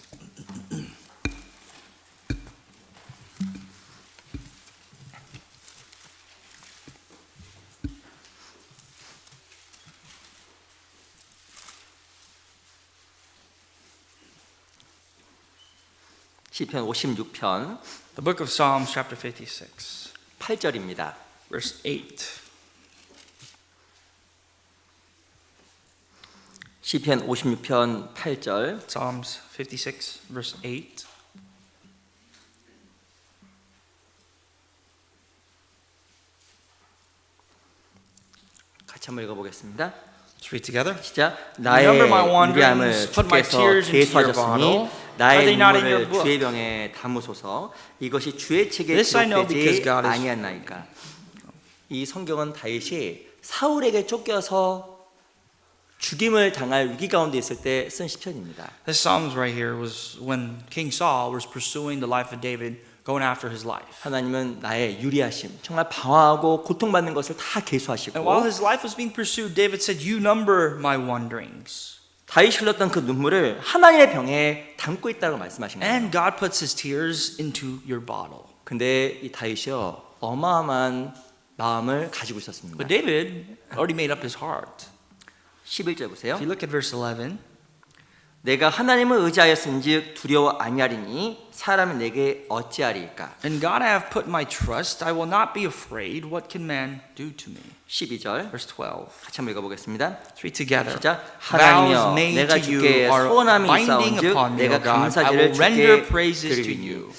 시편 56편 The book of Psalms, chapter 56, 8절입니다. verse 8. 시편 56편 8절 Psalms 56, verse 8. 같이 한번 읽어보겠습니다. Let's read together. 시작. 나의 Remember my 유리함을 wanderings, put my 주께서 tears into your 계수하셨으니 bottle. Are 나의 they not in your 눈물을 book? 주의 병에 담으소서. 이것이 주의 책에 This I know because 기록되지 God is- 아니하나이까. 이 성경은 다윗이 사울에게 쫓겨서 죽임을 당할 위기 가운데 있을 때 쓴 시편입니다. This Psalms right here was when King Saul was pursuing the life of David, going after his life. 하나님은 나의 유리하심, 정말 방황하고 고통받는 것을 다 계수하시고 And while his life was being pursued, David said, "You number my wanderings." 다윗이 흘렸던 그 눈물을 하나님의 병에 담고 있다고 말씀하신 거예요. And God puts his tears into your bottle. 근데 이 다윗이요 어마어마한 마음을 가지고 있었습니다. But David already made up his heart. 11절 보세요. If you look at verse 11, 내가 하나님을 의지하였은즉 두려워 아니하리니 사람이 내게 어찌하리이까. "In God I have put my trust. I will not be afraid. What can man do to me?" 12절 Verse 12. 같이 한번 읽어보겠습니다. Let's read together. 시작. Vows 하나님이여 made 내가 to you 주께 are 소원함이 binding 있사온즉 upon me, 내가 O God. I 감사제를 will render 주께 praises to 드리니. you.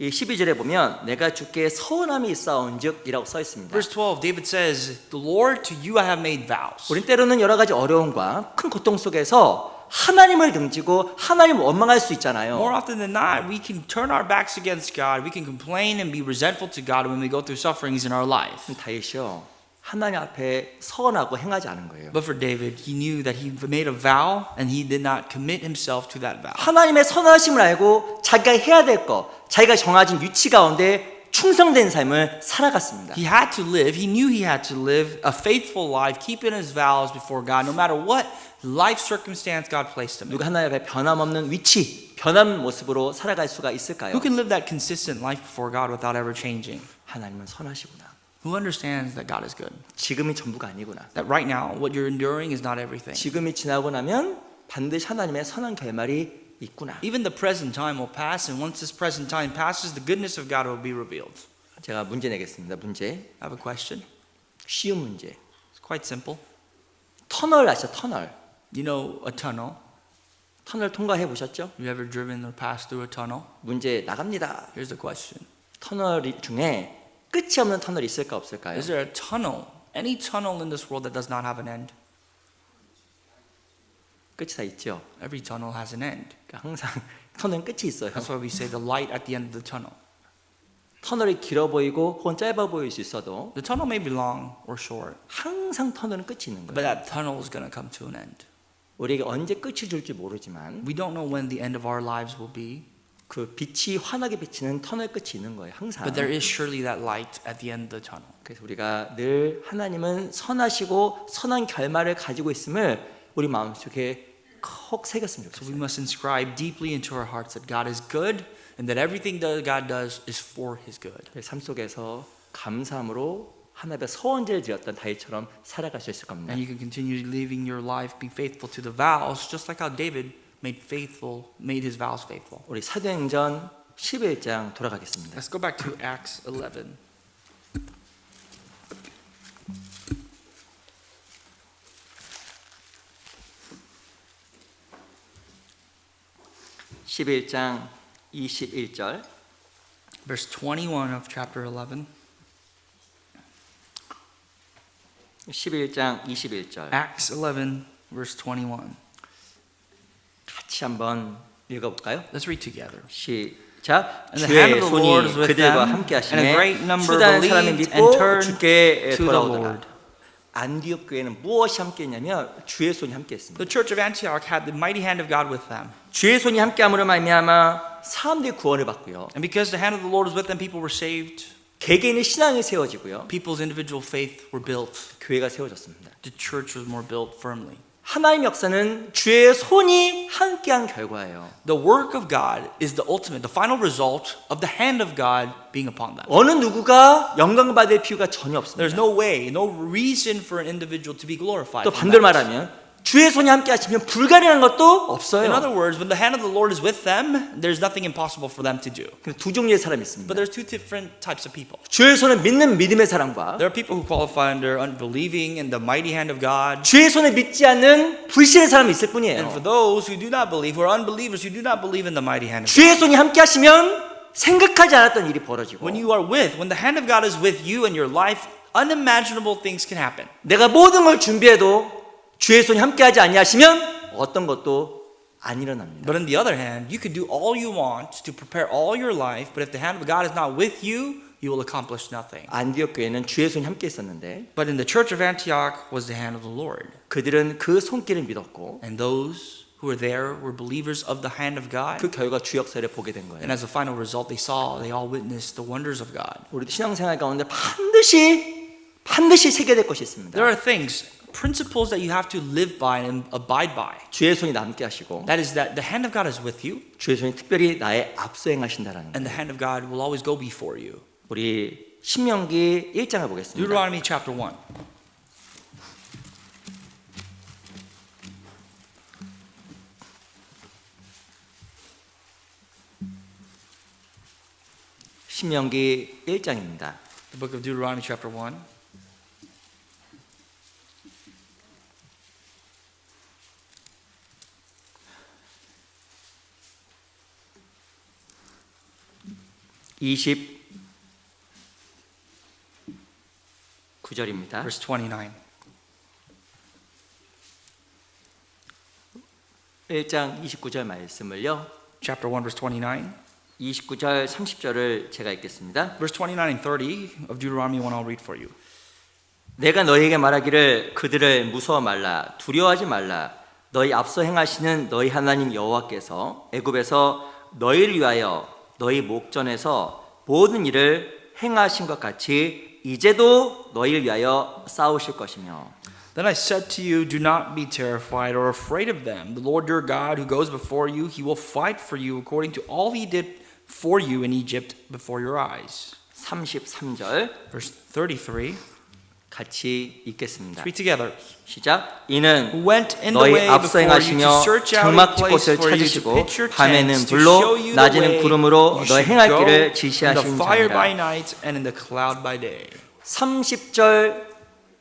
이 12절에 보면 내가 주께 서운함이 있사온즉이라고 써 있습니다. Verse 12, David says, "The Lord, to you I have made vows." 우린 때로는 여러 가지 어려움과 큰 고통 속에서 하나님을 등지고 하나님을 원망할 수 있잖아요. More often than not, we can turn our backs against God. We can complain and be resentful to God when we go through sufferings in our life. 다윗이요 하나님 앞에 서운하고 행하지 않은 거예요. But for David, he knew that he made a vow and he did not commit himself to that vow. 하나님의 선하심을 알고 자기가 해야 될 것, 자기가 정해진 위치 가운데 충성된 삶을 살아갔습니다. He had to live, he knew he had to live a faithful life, keeping his vows before God, no matter what life circumstance God placed him in. 누가 하나님 앞에 변함없는 위치, 변함없는 모습으로 살아갈 수가 있을까요? Who can live that consistent life before God without ever changing? 하나님은 선하시구나. Who understands that God is good? 지금이 전부가 아니구나. That right now, what you're enduring is not everything. 지금이 지나고 나면 반드시 하나님의 선한 결말이 있구나. Even the present time will pass, and once this present time passes, the goodness of God will be revealed. 제가 문제 내겠습니다. 문제. I have a question. 쉬운 문제. It's quite simple. 터널 아시죠? 터널. You know a tunnel. 터널 통과해 보셨죠? You ever driven or passed through a tunnel? 문제 나갑니다. Here's the question. 터널 중에 끝이 없는 터널이 있을까 없을까요? Is there a tunnel, any tunnel in this world that does not have an end? 끝이 다 있죠. Every tunnel has an end. 그러니까 항상 터널은 끝이 있어요. That's why we say the light at the end of the tunnel. 터널이 길어 보이고 혹은 짧아 보일 수 있어도 The tunnel may be long or short, 항상 터널은 끝이 있는 but 거예요. that tunnel is going to come to an end. 우리에게 언제 끝이 줄지 모르지만 We don't know when the end of our lives will be, 그 빛이 환하게 비치는 터널 끝이 있는 거예요. 항상. but there is surely that light at the end of the tunnel. 그래서 우리가 늘 하나님은 선하시고 선한 결말을 가지고 있음을 우리 마음속에 콕 새겼으면 So 좋겠어요. we must inscribe deeply into our hearts that God is good and that everything that God does is for His good. 삶 속에서 감사함으로 하나님의 서원제를 드렸던 다윗처럼 살아갈 수 있을 겁니다. And you can continue living your life, being faithful to the vows, just like how David made his vows faithful. 우리 사도행전 11장 돌아가겠습니다. Let's go back to Acts 11. (11장 21절) Verse 21 of chapter 11. 11장 21절 Acts 11, verse 21. 같이 한번 읽어볼까요? Let's read together. 시작. And the hand 주의 of the Lord was 손이 with 그들과 them, 함께 and a great 하시매 number 수다는 사람이 believed 믿고 and turned 주께 to the 돌아오더라. Lord. 안디옥 교회는 무엇이 함께했냐면 주의 손이 함께했습니다. The church of Antioch had the mighty hand of God with them. 주의 손이 함께함으로 말미암아 사람들이 구원을 받고요. And because the hand of the Lord was with them, people were saved. 개개인의 신앙이 세워지고요. People's individual faith were built. 교회가 세워졌습니다. The church was more built firmly. 하나님의 역사는 주의 손이 함께한 결과예요. The work of God is the ultimate, the final result of the hand of God being upon them. 어느 누구가 영광 받을 필요가 전혀 There's 없습니다. no way, no reason for an individual to be glorified. 또 from 반대로 that. 말하면 주의 손이 함께 하시면 불가능한 것도 In 없어요. other words, when the hand of the Lord is with them, there's nothing impossible for them to do. 근데 두 종류의 사람이 있습니다. But there's two different types of people. 주의 손을 믿는 믿음의 사람과 There are people who qualify under unbelieving in the mighty hand of God. 주의 손을 믿지 않는 불신의 사람이 있을 And 뿐이에요. for those who do not believe, who are unbelievers, who do not believe in the mighty hand of God. 주의 손이 함께 하시면 생각하지 않았던 일이 벌어지고 When you are with, when the hand of God is with you in your life, unimaginable things can happen. 내가 모든 걸 준비해도 주의 손이 함께하지 아니하시면 어떤 것도 안 일어납니다. But on the other hand, you can do all you want to prepare all your life, but if the hand of God is not with you, you will accomplish nothing. 안디옥 교회는 주의 손이 함께 있었는데 But in the church of Antioch was the hand of the Lord. 그들은 그 손길을 믿었고 And those who were there were believers of the hand of God. 그 결과 주 역사를 보게 된 거예요. And as a final result, they all witnessed the wonders of God. 우리도 신앙생활 가운데 반드시 새겨야 될 것이 있습니다. There are things, principles that you have to live by and abide by. 주의 손이 남게 하시고 That is that the hand of God is with you, 주의 손이 특별히 나의 앞서 행하신다라는 and 거예요. the hand of God will always go before you. 우리 신명기 1장을 보겠습니다. Deuteronomy chapter 1. 신명기 1장입니다. The book of Deuteronomy chapter 1. (29절입니다) Verse 29. 1장 29절 말씀을요. Chapter 1 verse 29. 29절 30절을 제가 읽겠습니다. Verse 29 and 30 of Deuteronomy 1 I'll read for you. 내가 너희에게 말하기를 그들을 무서워 말라 두려워하지 말라 너희 앞서 행하시는 너희 하나님 여호와께서 애굽에서 너희를 위하여 너희 목전에서 모든 일을 행하신 것 같이 이제도 너희를 위하여 싸우실 것이며 Then I said to you, do not be terrified or afraid of them. The Lord your God who goes before you, he will fight for you according to all he did for you in Egypt before your eyes. 33절 Verse 33. 같이 읽겠습니다. Read together. 시작. 이는 Who went in the 너희 way 앞서 before you to 행하시며 search out a 장막지 place 곳을 for you to 찾으시고 pitch your 밤에는 tents, to 불로 show you the 낮에는 way 구름으로 you 너희 should 행할 go, 길을 in the 지시하신 fire by 자니라. night and in the cloud by day. 30절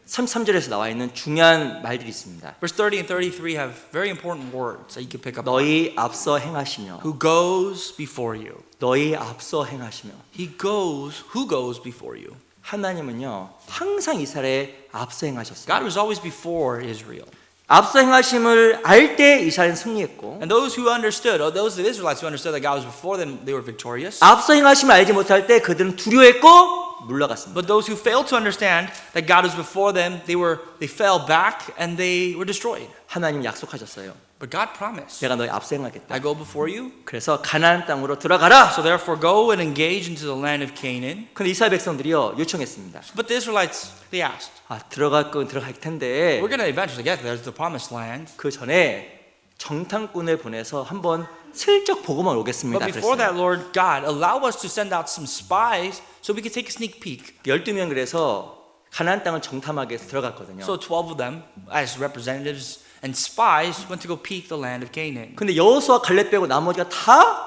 33절에서 나와 있는 중요한 말들이 있습니다. Verse 30 and 33 have very important words that you can pick up on. 너희 앞서 행하시며 Who goes before you? 너희 앞서 행하시며 He goes, who goes before you? 하나님은요 항상 이스라엘에 앞서 행하셨어요. God was always before Israel. 앞서 행하심을 알 때 이스라엘은 승리했고 And those who understood, or those of the Israelites who understood that God was before them, they were victorious. 앞서 행하심을 알지 못할 때 그들은 두려워했고 물러갔습니다. But those who failed to understand that God was before them, they fell back and they were destroyed. 하나님 약속하셨어요. But God promised, 내가 너희 앞서 행하겠다. I go before you. 그래서 가나안 땅으로 들어가라. So therefore go and engage into the land of Canaan. 근데 이스라엘 백성들이요 요청했습니다. But the Israelites, they asked, 들어갈 건 들어갈 텐데 we're going to eventually get there to the promised land. 그 전에 정탐꾼을 보내서 한번 슬쩍 보고만 오겠습니다. But before 그랬어요. that, Lord God, allow us to send out some spies so we can take a sneak peek. 12명 그래서 가나안 땅을 정탐하기 위해서 들어갔거든요. So 12 of them, as representatives and spies, went to go peek the land of Canaan. 근데 여호수아 갈렙 빼고 나머지가 다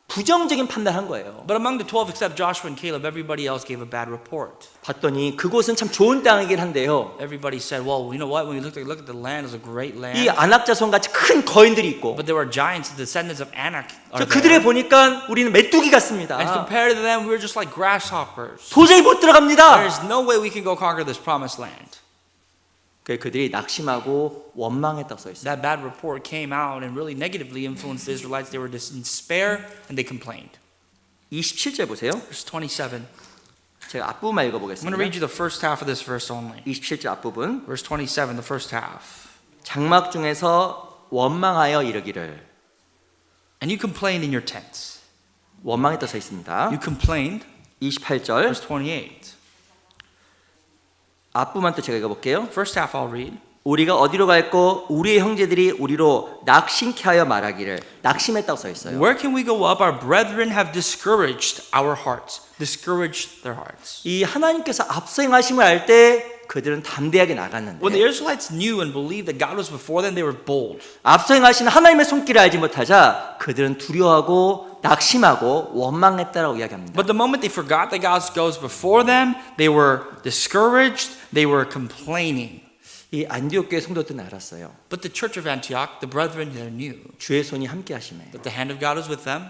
부정적인 판단한 거예요. But among the 12 except Joshua and Caleb, everybody else gave a bad report. 봤더니 그곳은 참 좋은 땅이긴 한데요. Everybody said, well, you know what? When we look at the land, it's a great land. 이 안악자손 같이 큰 거인들이 있고 But there were giants, the descendants of Anak are 저 그들을 there. 보니까 우리는 메뚜기 같습니다. And compared to them, we're just like grasshoppers. 도저히 못 들어갑니다. There's no way we can go conquer this promised land. 그들이 낙심하고 원망했다고 써 있어요. That bad report came out and really negatively influenced the Israelites. They were in despair and they complained. 27절 보세요. Verse 27. 제가 앞부분만 I'm going to 읽어보겠습니다. read you the first half of this verse only. 27절 앞부분. Verse 27, the first half. 장막 중에서 원망하여 이르기를. And you complained in your tents. 원망했다 써 있습니다. You complained. 28절 Verse 28. 앞부분만 또 제가 읽어볼게요. First half I'll read. 우리가 어디로 갈고 우리의 형제들이 우리로 낙심케 하여 말하기를 낙심했다고 써 있어요. Where can we go up? Our brethren have discouraged our hearts. Discouraged their hearts. 이 하나님께서 앞서 행하심을 알 때 그들은 담대하게 When the 나갔는데 Israelites knew and believed that God was before them, they were bold. 앞서 행하신 하나님의 손길을 알지 못하자 그들은 두려워하고 낙심하고 원망했다라고 이야기합니다. But the moment they forgot that God goes before them, they were discouraged, they were complaining. 이 안디옥 교회 성도들은 알았어요. But the church of Antioch, the brethren there knew 주의 손이 함께 하심에 that the hand of God was with them.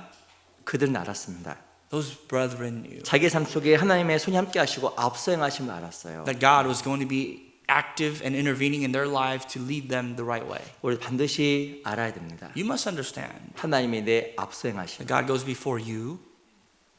그들은 알았습니다. Those brethren knew 자기 삶 속에 하나님의 손이 함께 하시고 앞서 행하심을 알았어요. that God was going to be active and intervening in their life to lead them the right way. 우리 반드시 알아야 됩니다. You must understand 하나님이 내 앞서 행하심. that God goes before you.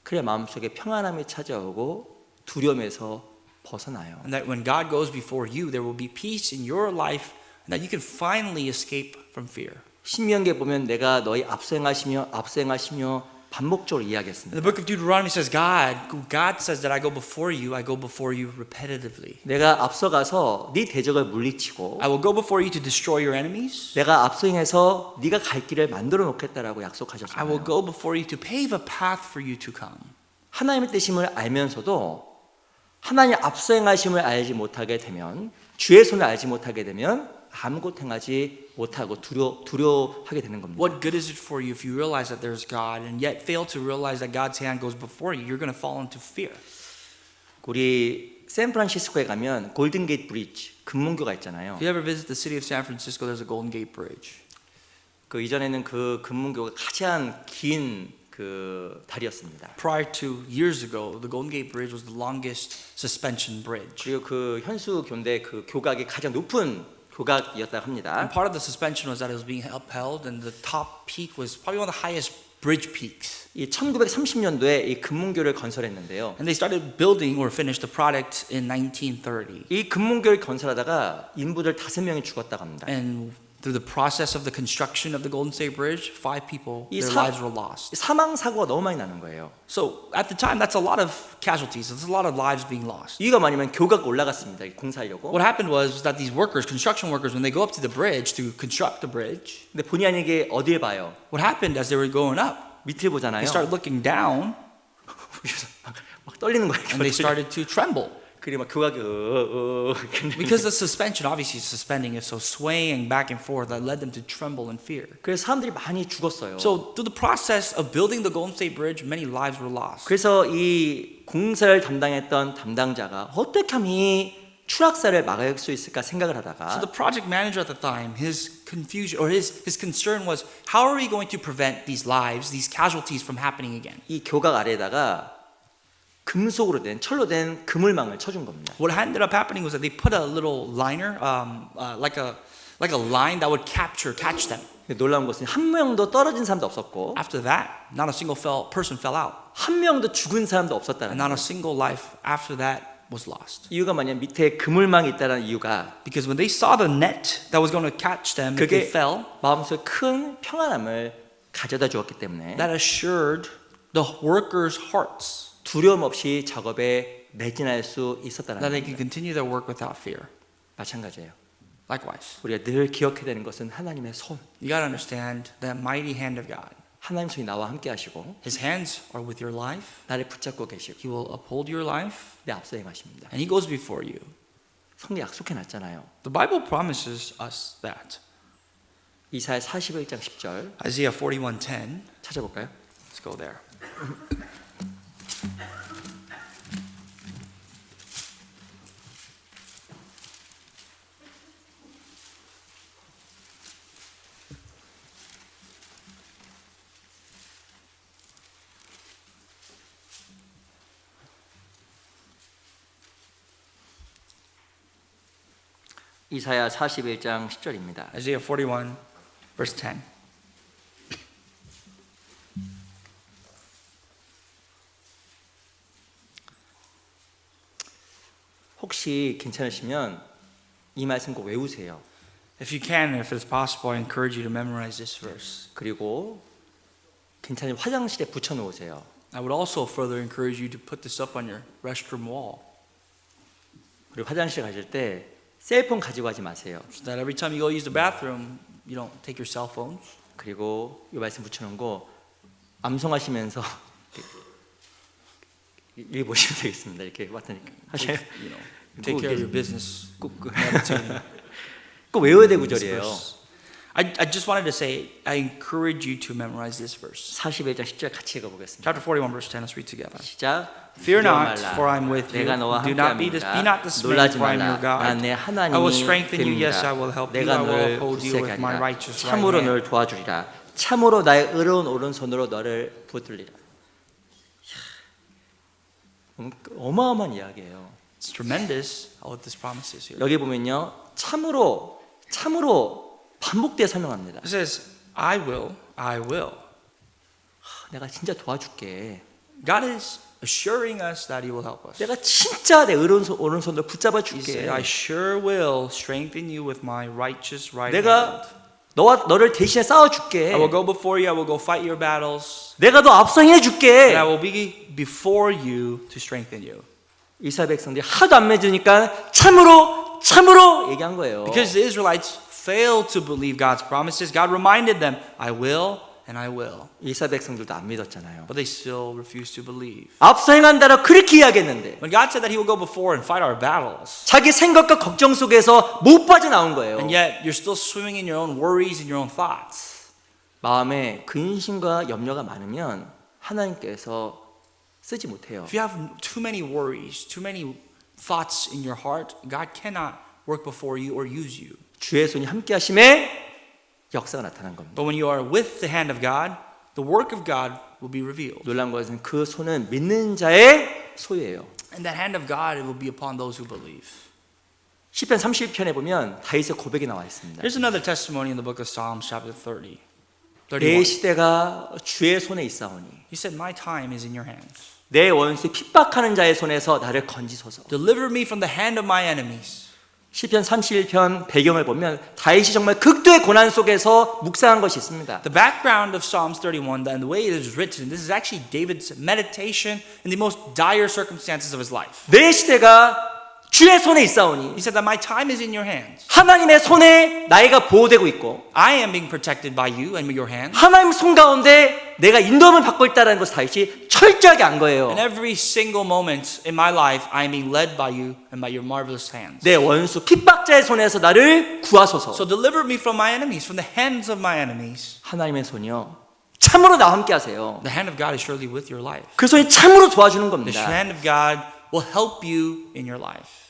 그래 마음속에 평안함이 찾아오고 두려움에서 벗어나요. And that when God goes before you, there will be peace in your life and that you can finally escape from fear. 신명기에 보면 내가 너희 앞서 행하시며 반복적으로 The 이야기했습니다. book of Deuteronomy says, God says that I go before you repetitively. 내가 앞서가서 네 대적을 물리치고 I will go before you to destroy your enemies. 내가 앞서 행해서 네가 갈 길을 만들어 놓겠다라고 I will 약속하셨잖아요. go before you to pave a path for you to come. 하나님의 뜻임을 알면서도 하나님 앞서 행하심을 알지 못하게 되면 주의 손을 알지 못하게 되면 아무것도 행하지 못하고 두려워하게 되는 겁니다. What good is it for you if you realize that there's God and yet fail to realize that God's hand goes before you? You're going to fall into fear. 우리 샌프란시스코에 가면 골든 게이트 브리지 금문교가 있잖아요. If you ever visit the city of San Francisco, there's a Golden Gate Bridge. 그 이전에는 그 금문교가 가장 긴 그 다리였습니다. Prior to years ago, the Golden Gate Bridge was the longest suspension bridge. 그리고 그 현수교인데 그 교각이 가장 높은 교각이었다고 합니다. And part of the suspension was that it was being upheld, and the top peak was probably one of the highest bridge peaks. 이 1930년도에 이 금문교를 건설했는데요. And they started building or finished the project in 1930. 이 금문교를 건설하다가 인부들 5명이 죽었다고 합니다. And through the process of the construction of the Golden State Bridge, 5 people, 이 their lives were lost. 사망 사고가 너무 많이 나는 거예요. So at the time, that's a lot of casualties. That's a lot of lives being lost. 이유가 뭐냐면 교각 올라갔습니다. 공사하려고. What happened was that these workers, construction workers, when they go up to the bridge to construct the bridge, 근데 본의 아니게 어딜 봐요? what happened as they were going up, 밑을 보잖아요. they started looking down 막 떨리는 거예요. and they started to tremble. 그리고 막 교각이 Because the suspension, obviously suspending is so swaying back and forth that led them to tremble in fear. 그래서 사람들이 많이 죽었어요. So through the process of building the Golden State Bridge, many lives were lost. 그래서 이 공사를 담당했던 담당자가 어떻게 하면 이 추락사를 막을 수 있을까 생각을 So 하다가 the project manager at the time, his confusion or his concern was, how are we going to prevent these lives, these casualties from happening again? 이 교각 아래에다가 금속으로 된 철로 된 그물망을 쳐준 겁니다. What ended up happening was that they put a little liner, like a line that would catch them. 놀라운 것은 한 명도 떨어진 사람도 없었고 After that, not a single person fell out, 한 명도 죽은 사람도 and 없었다는 not 거예요. a single life after that was lost. 이유가 뭐냐면 밑에 그물망이 있다는 이유가 Because when they saw the net that was going to catch them if they 그게 fell, 마음속에 큰 평안함을 가져다 주었기 때문에 that assured the workers' hearts 두려움 없이 작업에 매진할 수 있었다는 that they could 겁니다. continue their work without fear. 마찬가지예요. Likewise, 우리가 늘 기억해야 되는 것은 하나님의 손. you got to understand the mighty hand of God. 하나님 손이 나와 함께 하시고 His hands are with your life. 나를 붙잡고 계시고 He will uphold your life, 내 앞서 행하십니다. and He goes before you. 성경 약속해 놨잖아요. The Bible promises us that. 이사야 41장 10절 Isaiah 41:10. 찾아볼까요? Let's go there. 이사야 41장 10절입니다. Isaiah 41, verse 10. 혹시 괜찮으시면 이 말씀 꼭 외우세요. If you can, if it's possible, I encourage you to memorize this verse. 그리고 괜찮으면 화장실에 붙여 놓으세요. I would also further encourage you to put this up on your restroom wall. 그리고 화장실 가실 때 셀폰 가지고 가지 마세요. So that every time you go use the bathroom, you don't take your cell phones. 그리고 이 말씀 붙여놓은 거 암송하시면서 이렇게 보시면 되겠습니다. 이렇게 왔다니까 하셔요. You know, take care of your business. 꼭 Meditating 외워야 될 this 구절이에요. verse. I just wanted to say, I encourage you to memorize this verse. 41장 10절 같이 읽어보겠습니다. Chapter 41, verse 10. Let's read together. 시작. Fear 두려워 not, 말라. for I am with you. 내가 너와 Do not be 함께함이니라. dismayed, 놀라지 for I am your 말라. God. 난 내 I will 하나님이 strengthen you. Yes, I 됨이라. will help you. 내가 I will 너를 uphold you 굳세게 with my 하리라. righteous right 참으로 hand. 너를 도와주리라. 참으로 나의 의로운 오른손으로 너를 붙들리라. 어마어마한 이야기예요. It's tremendous what this promise is here. 여기 보면요, 참으로 반복되어 설명합니다. It says, I will, I will. 내가 진짜 도와줄게. God is assuring us that He will help us. 내가 진짜 내 의로운 오른손으로 붙잡아 He 줄게. said, I sure will strengthen you with my righteous right hand. 내가 너를 대신에 싸워 줄게. I will go before you. I will go fight your battles. 내가 너 앞서해 줄게. And I will be before you to strengthen you. 이스라엘 백성들이 하도 안 믿으니까 참으로 얘기한 거예요. Because the Israelites failed to believe God's promises, God reminded them, I will and I will. 이스라엘 백성들도 안 믿었잖아요. But they still refused to believe. 앞서 행한다라 그렇게 이야기했는데 When God said that He will go before and fight our battles, 자기 생각과 걱정 속에서 못 빠져나온 거예요. and yet you're still swimming in your own worries and your own thoughts. 마음에 근심과 염려가 많으면 하나님께서 쓰지 못해요. If you have too many worries, too many thoughts in your heart, God cannot work before you or use you. 주의 손이 함께 하심에 역사가 나타난 겁니다. But when you are with the hand of God, the work of God will be revealed. 놀란 것은 그 손은 믿는 자의 소유예요. And that hand of God, it will be upon those who believe. 시편 30편에 보면 다윗의 고백이 나와 있습니다. Here's another testimony in the book of Psalms, chapter 30. 내 31. 시대가 주의 손에 있사오니 He said, my time is in your hands. 내 원수 핍박하는 자의 손에서 나를 건지소서. Deliver me from the hand of my enemies. 시편 31편 배경을 보면 다윗이 정말 극도의 고난 속에서 묵상한 것이 있습니다. The background of Psalms 31 and the way it is written, this is actually David's meditation in the most dire circumstances of his life. 내 시대가 주의 손에 있사오니 He said that my time is in your hands. 하나님의 손에 나이가 보호되고 있고 I am being protected by you and your hand. 하나님 손 가운데 내가 인도함을 받고 있다는 것을 다윗이 철저하게 안 거예요. In every single moment in my life, I am being led by you and by your marvelous hands. 내 원수 핍박자의 손에서 나를 구하소서. So deliver me from my enemies, from the hands of my enemies. 하나님의 손이요 참으로 나와 함께 하세요. The hand of God is surely with your life. 그 손이 참으로 도와주는 The 겁니다. hand of God will help you in your life.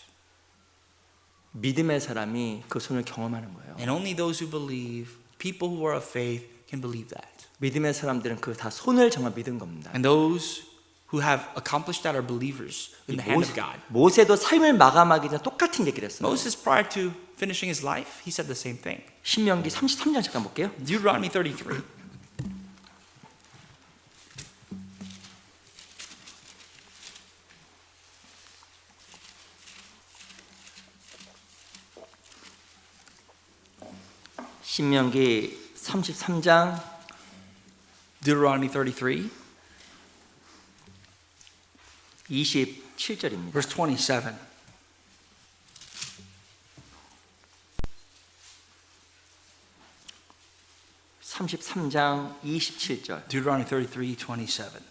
믿음의 사람이 그 손을 경험하는 거예요. And only those who believe, people who are of faith, can believe that. 믿음의 사람들은 그 다 손을 정말 믿은 겁니다. And those who have accomplished that are believers in the hand of God. 모세도 삶을 마감하기 전에 똑같은 얘기를 했어요. Moses, prior to finishing his life, he said the same thing. 신명기 33장 잠깐 볼게요. Deuteronomy 33. 신명기 33장 Deuteronomy 33, 27절입니다. verse 27. (33장) 27절. Deuteronomy 33, 27.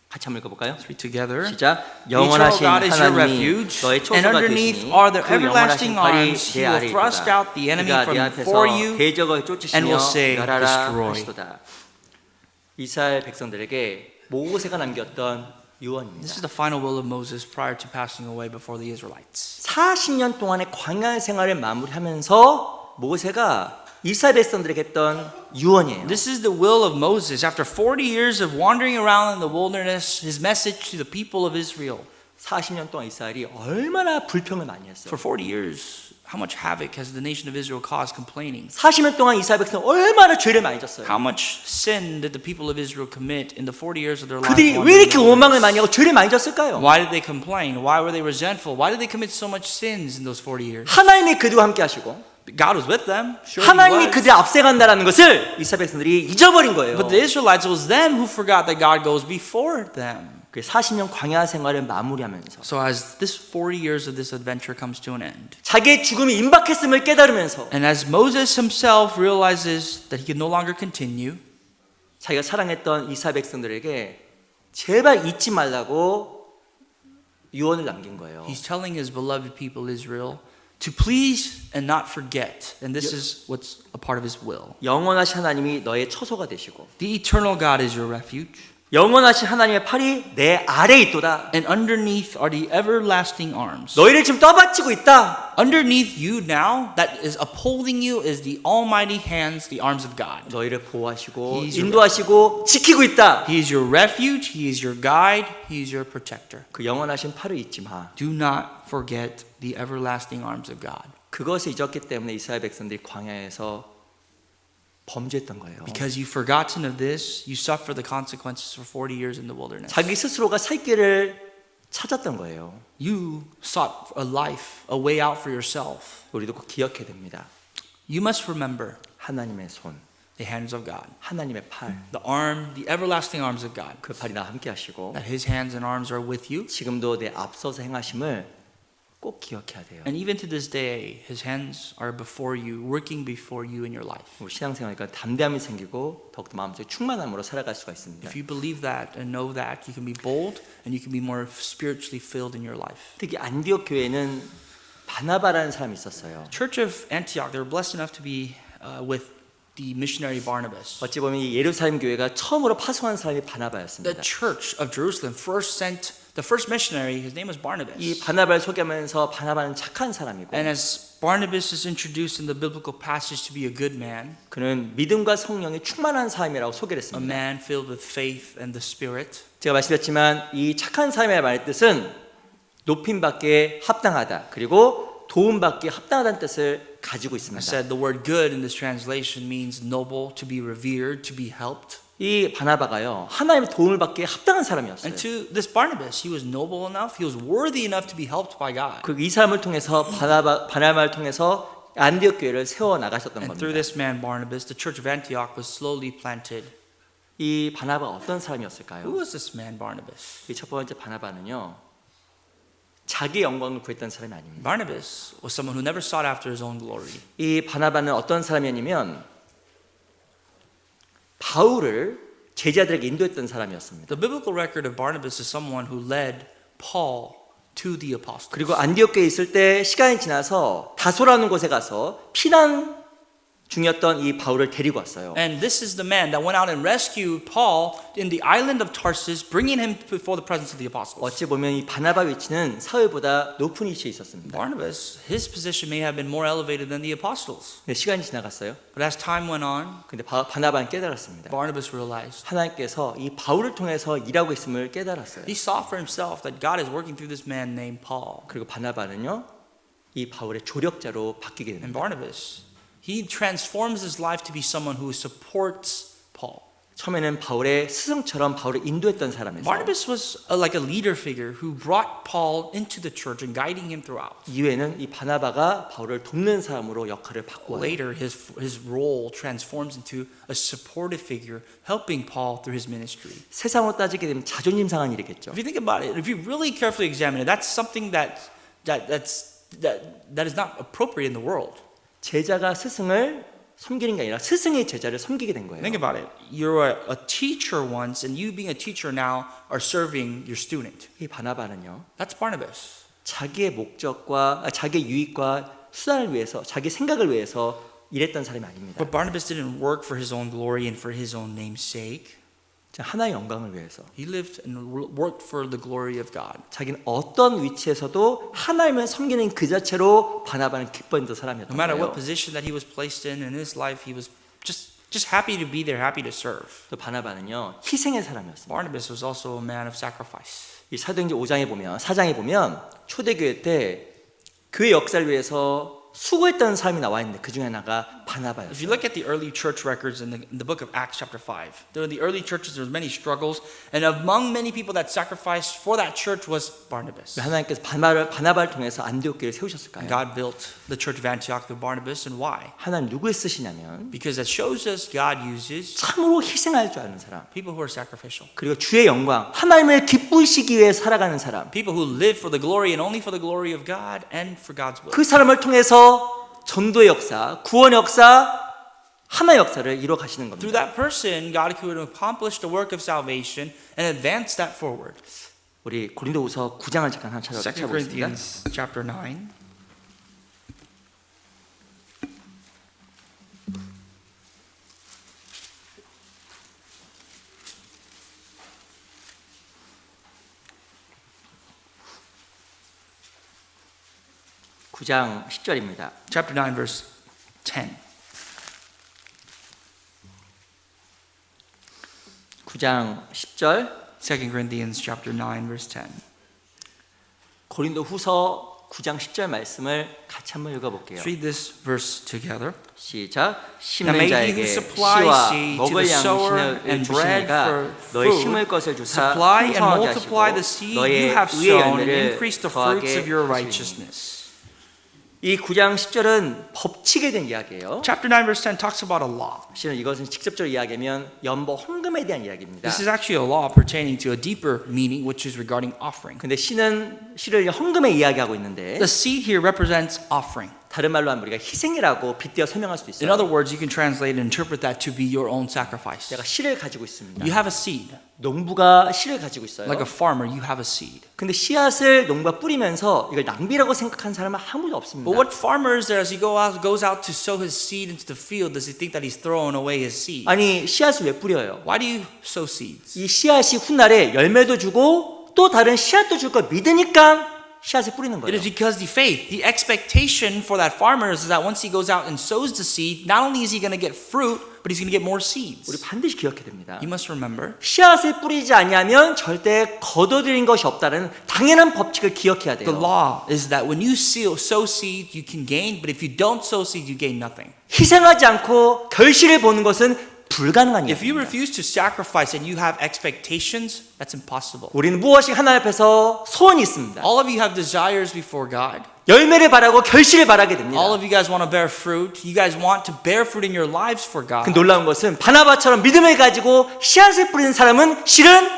같이 한번 읽어볼까요? Let's read together. 시작. Eternal 영원하신 God is your 하나님이 refuge, 너의 and 초소가 underneath 되시니 are the 그 영원하신 everlasting 팔이 arms. 내 He will 아래에 thrust 있도다. out the enemy 그가 from 네 before 앞에서 you 대적을 and 쫓으시며 will say, 멸하라 destroy. 하시도다. 이스라엘 백성들에게 모세가 남겼던 This 유언입니다. is the final will of Moses prior to passing away before the Israelites. 40년 동안의 광야 생활을 마무리하면서 모세가 이스라엘 백성들에게 했던 유언이에요. This is the will of Moses. After 40 years of wandering around in the wilderness, his message to the people of Israel. 40년 동안 이스라엘이 얼마나 불평을 많이 했어요. For 40 years, how much havoc has the nation of Israel caused complaining? 40년 동안 이스라엘 백성 얼마나 죄를 많이 졌어요. How much sin did the people of Israel commit in the 40 years of their life? 그들이 wandering 왜 이렇게 in the 원망을 wilderness? 많이 하고 죄를 많이 졌을까요? Why did they complain? Why were they resentful? Why did they commit so much sins in those 40 years? 하나님이 그들과 함께 하시고 God was with them. Sure, 하나님이 he was. 그들 앞서간다라는 것을 이스라엘 백성들이 잊어버린 거예요. But the Israelites, it was them who forgot that God goes before them. 그 40년 광야 생활을 마무리하면서 So as this 40 years of this adventure comes to an end, 자기의 죽음이 임박했음을 깨달으면서 and as Moses himself realizes that he can no longer continue, 자기가 사랑했던 이스라엘 백성들에게 제발 잊지 말라고 유언을 남긴 거예요. he's telling his beloved people Israel to please and not forget. And this is what's a part of his will. 영원하신 하나님이 너의 처소가 되시고 The eternal God is your refuge, 영원하신 하나님의 팔이 내 아래에 있도다. and underneath are the everlasting arms. 너희를 지금 떠받치고 있다. Underneath you now, that is upholding you, is the almighty hands, the arms of God. 너희를 보호하시고 He's your 인도하시고 지키고 있다. He is your refuge, he is your guide, he is your protector. 그 영원하신 팔을 잊지 마. Do not forget the everlasting arms of God. 그것을 잊었기 때문에 이스라엘 백성들이 광야에서 범죄했던 거예요. Because you've forgotten of this, you suffer the consequences for 40 years in the wilderness. 자기 스스로가 살 길을 찾았던 거예요. You sought a life, a way out for yourself. 우리도 꼭 기억해야 됩니다. You must remember 하나님의 손, the hands of God, 하나님의 팔, the arm, the everlasting arms of God. 그 팔이 나와 함께 하시고 That his hands and arms are with you. 지금도 내 앞서서 행하심을 꼭 기억해야 돼요. And even to this day, his hands are before you, working before you in your life. 우리 신앙생활이니까 담대함이 생기고 더욱더 마음속에 충만함으로 살아갈 수가 있습니다. If you believe that and know that, you can be bold and you can be more spiritually filled in your life. 특히 안디옥 교회는 바나바라는 사람이 있었어요. Church of Antioch, they were blessed enough to be with the missionary Barnabas. 어찌 보면 이 예루살렘 교회가 처음으로 파송한 사람이 The 바나바였습니다. church of Jerusalem first sent the first missionary. His name was Barnabas. 이 바나바를 소개하면서 바나바는 착한 사람이고 And as Barnabas is introduced in the biblical passage to be a good man, 그는 믿음과 성령이 충만한 사람이라고 소개를 a 했습니다. man filled with faith and the Spirit. 제가 말씀드렸지만 이 착한 사람의 말의 뜻은 높임받기에 합당하다 그리고 도움받기에 합당하다는 뜻을 가지고 I 있습니다. said the word good in this translation means noble, to be revered, to be helped. 이 바나바가요 하나님의 도움을 받기에 합당한 사람이었어요. And to this Barnabas, he was noble enough, he was worthy enough to be helped by God. 그 이 사람을 통해서 바나바를 통해서 안디옥 교회를 세워 나가셨던 And through 겁니다. this man Barnabas, the church of Antioch was slowly planted. 이 바나바가 어떤 Who 사람이었을까요? was this man Barnabas? 이 첫 번째 바나바는요 자기 영광을 구했던 사람이 아닙니다. Barnabas was someone who never sought after his own glory. 이 바나바는 어떤 사람이었냐면 바울을 제자들에게 인도했던 사람이었습니다. The biblical record of Barnabas is someone who led Paul to the apostles. 그리고 안디옥 교회에 있을 때 시간이 지나서 다소라는 곳에 가서 피난 중이었던 이 바울을 데리고 왔어요. And this is the man that went out and rescued Paul in the island of Tarsus, bringing him before the presence of the apostles. 어찌 보면 이 바나바 위치는 사울보다 높은 위치에 있었습니다. Barnabas, his position may have been more elevated than the apostles. 근데 시간이 지나갔어요. But as time went on, 근데 바나바는 깨달았습니다. Barnabas realized 하나님께서 이 바울을 통해서 일하고 있음을 깨달았어요. he saw for himself that God is working through this man named Paul. 그리고 바나바는요 이 바울의 조력자로 바뀌게 And 됩니다. Barnabas, he transforms his life to be someone who supports Paul. 처음에는 바울의 스승처럼 바울을 인도했던 사람이었어요. Barnabas was like a leader figure who brought Paul into the church and guiding him throughout. 이후에는 이 바나바가 바울을 돕는 사람으로 역할을 바꿔요. Later, his role transforms into a supportive figure, helping Paul through his ministry. 세상으로 따지게 되면 자존심 상한 일이겠죠. If you think about it, if you really carefully examine it, that's something that is not appropriate in the world. 제자가 스승을 섬기는 게 아니라 스승이 제자를 섬기게 된 거예요. Think about it. You're a teacher once, and you being a teacher now are serving your student. 이 바나바는요. That's Barnabas. 자기의 목적과 자기의 유익과 수단을 위해서 자기 생각을 위해서 일했던 사람이 아닙니다. But Barnabas didn't work for his own glory and for his own name's sake. 하나의 영광을 위해서 He lived and worked for the glory of God. 자기는 어떤 위치에서도 하나님을 섬기는 그 자체로 바나바는 기뻐했던 No 사람이었던 matter 거예요. what position that he was placed in his life, he was just happy to be there, happy to serve. 또 바나바는요 희생의 사람이었습니다. Barnabas was also a man of sacrifice. 이 사도행전 5장에 보면 4장에 보면 초대교회 때 교회 역사를 위해서 수고했던 사람이 나와 있는데 그 중에 하나가 If 바나바였어요. you look at the early church records in the book of Acts chapter 5, there in the early churches there was many struggles, and among many people that sacrificed for that church was Barnabas. 하나님께서 바나바를 통해서 안디옥교를 And 세우셨을까요? God built the church of Antioch through Barnabas, and why? 하나님 누구를 쓰시냐면 Because that shows us God uses 참으로 희생할 줄 아는 사람, people who are sacrificial. 그리고 주의 영광, 하나님을 기쁘시기 위해 살아가는 사람, People who live for the glory and only for the glory of God and for God's will. 그 사람을 통해서 전도의 역사, 구원의 역사, 하나의 역사를 이뤄 가시는 Through 겁니다. that person, God could accomplish the work of salvation and advance that forward. 우리 고린도후서 9장을 잠깐 하나 2 찾아보겠습니다. Corinthians chapter 9. 구 장 10절입니다. Chapter 9, verse 10. 9장 10절 2 Corinthians chapter 9, verse 10. 고린도후서 9장 10절 말씀을 같이 한번 읽어볼게요. Let's read this verse together. 시작. Now may 심는 he 자에게 who supplies 씨와 seed to 먹을 the sower 양식을 and bread 주시니가 for 너희 food 심을 것을 주사 supply and 풍성하게 multiply the 하시고 seed 너의 you have 의의 sown and 열매를 increase the fruits 더하게 of your 하시리니. righteousness. 이 9장 10절은 법칙에 대한 이야기예요. Chapter 9, verse 10 talks about a law. 실은 이것은 직접적으로 이야기하면 연보 헌금에 대한 이야기입니다. This is actually a law pertaining to a deeper meaning, which is regarding offering. 근데 실을 헌금에 이야기하고 있는데 The seed here represents offering. 다른 말로 하면 우리가 희생이라고 빗대어 설명할 수도 In 있어요. other words, you can translate and interpret that to be your own sacrifice. 내가 실을 가지고 있습니다. You have a seed. 농부가 실을 가지고 있어요. Like a farmer, you have a seed. 근데 씨앗을 농부가 뿌리면서 이걸 낭비라고 생각하는 사람은 아무도 없습니다. But what farmer is there as he goes out to sow his seed into the field? Does he think that he's throwing away his seed? 아니 씨앗을 왜 뿌려요? Why do you sow seeds? 이 씨앗이 훗날에 열매도 주고 또 다른 씨앗도 줄 걸 믿으니까 씨앗을 뿌리는 It 거예요. is because the faith, the expectation for that farmer is that once he goes out and sows the seed, not only is he going to get fruit, but he's going to get more seeds. 우리 반드시 기억해야 됩니다. You must remember, 씨앗을 뿌리지 아니하면 절대 거둬들인 것이 없다는 당연한 법칙을 기억해야 the 돼요. law is that when you sow seed, you can gain, but if you don't sow seed, you gain nothing. 희생하지 않고 결실을 보는 것은 불가능한 If you 일입니다. refuse to sacrifice and you have expectations, that's impossible. 우리는 무엇이 하나님 앞에서 소원이 있습니다. All of you have desires before God. 열매를 바라고 결실을 바라게 됩니다. All of you guys want to bear fruit. You guys want to bear fruit in your lives for 그 God. 놀라운 것은 바나바처럼 믿음을 가지고 씨앗을 뿌리는 사람은 실은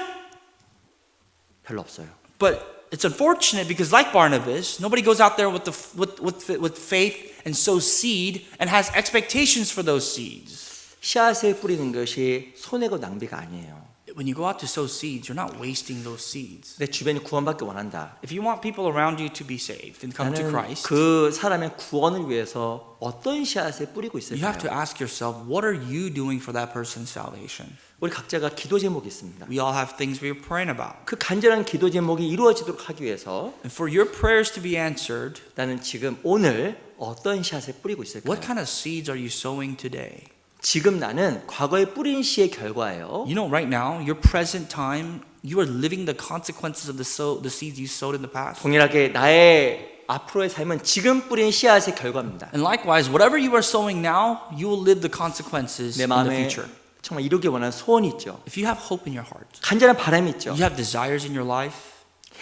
별로 없어요. But it's unfortunate because, like Barnabas, nobody goes out there with faith and sows seed and has expectations for those seeds. 씨앗을 뿌리는 것이 손해고 낭비가 아니에요. When you go out to sow seeds, you're not wasting those seeds. 내 주변이 구원받기 원한다. If you want people around you to be saved and come to 나는 Christ, 그 사람의 구원을 위해서 어떤 씨앗을 뿌리고 you have to 있을까요? ask yourself, what are you doing for that person's salvation? 우리 각자가 기도 제목이 있습니다. We all have things we're praying about. 그 간절한 기도 제목이 이루어지도록 하기 위해서 And for your prayers to be answered, 나는 지금 오늘 어떤 씨앗을 뿌리고 있을까요? what kind of seeds are you sowing today? 지금 나는 과거에 뿌린 씨의 결과예요. You know, right now, your present time, you are living the consequences of the seeds you sowed in the past. 동일하게 나의 앞으로의 삶은 지금 뿌린 씨앗의 결과입니다. And likewise, whatever you are sowing now, you will live the consequences 내 in the 마음에 future. 정말 이루기 원하는 소원이 있죠. If you have hope in your heart, 간절한 바람이 있죠. you have desires in your life,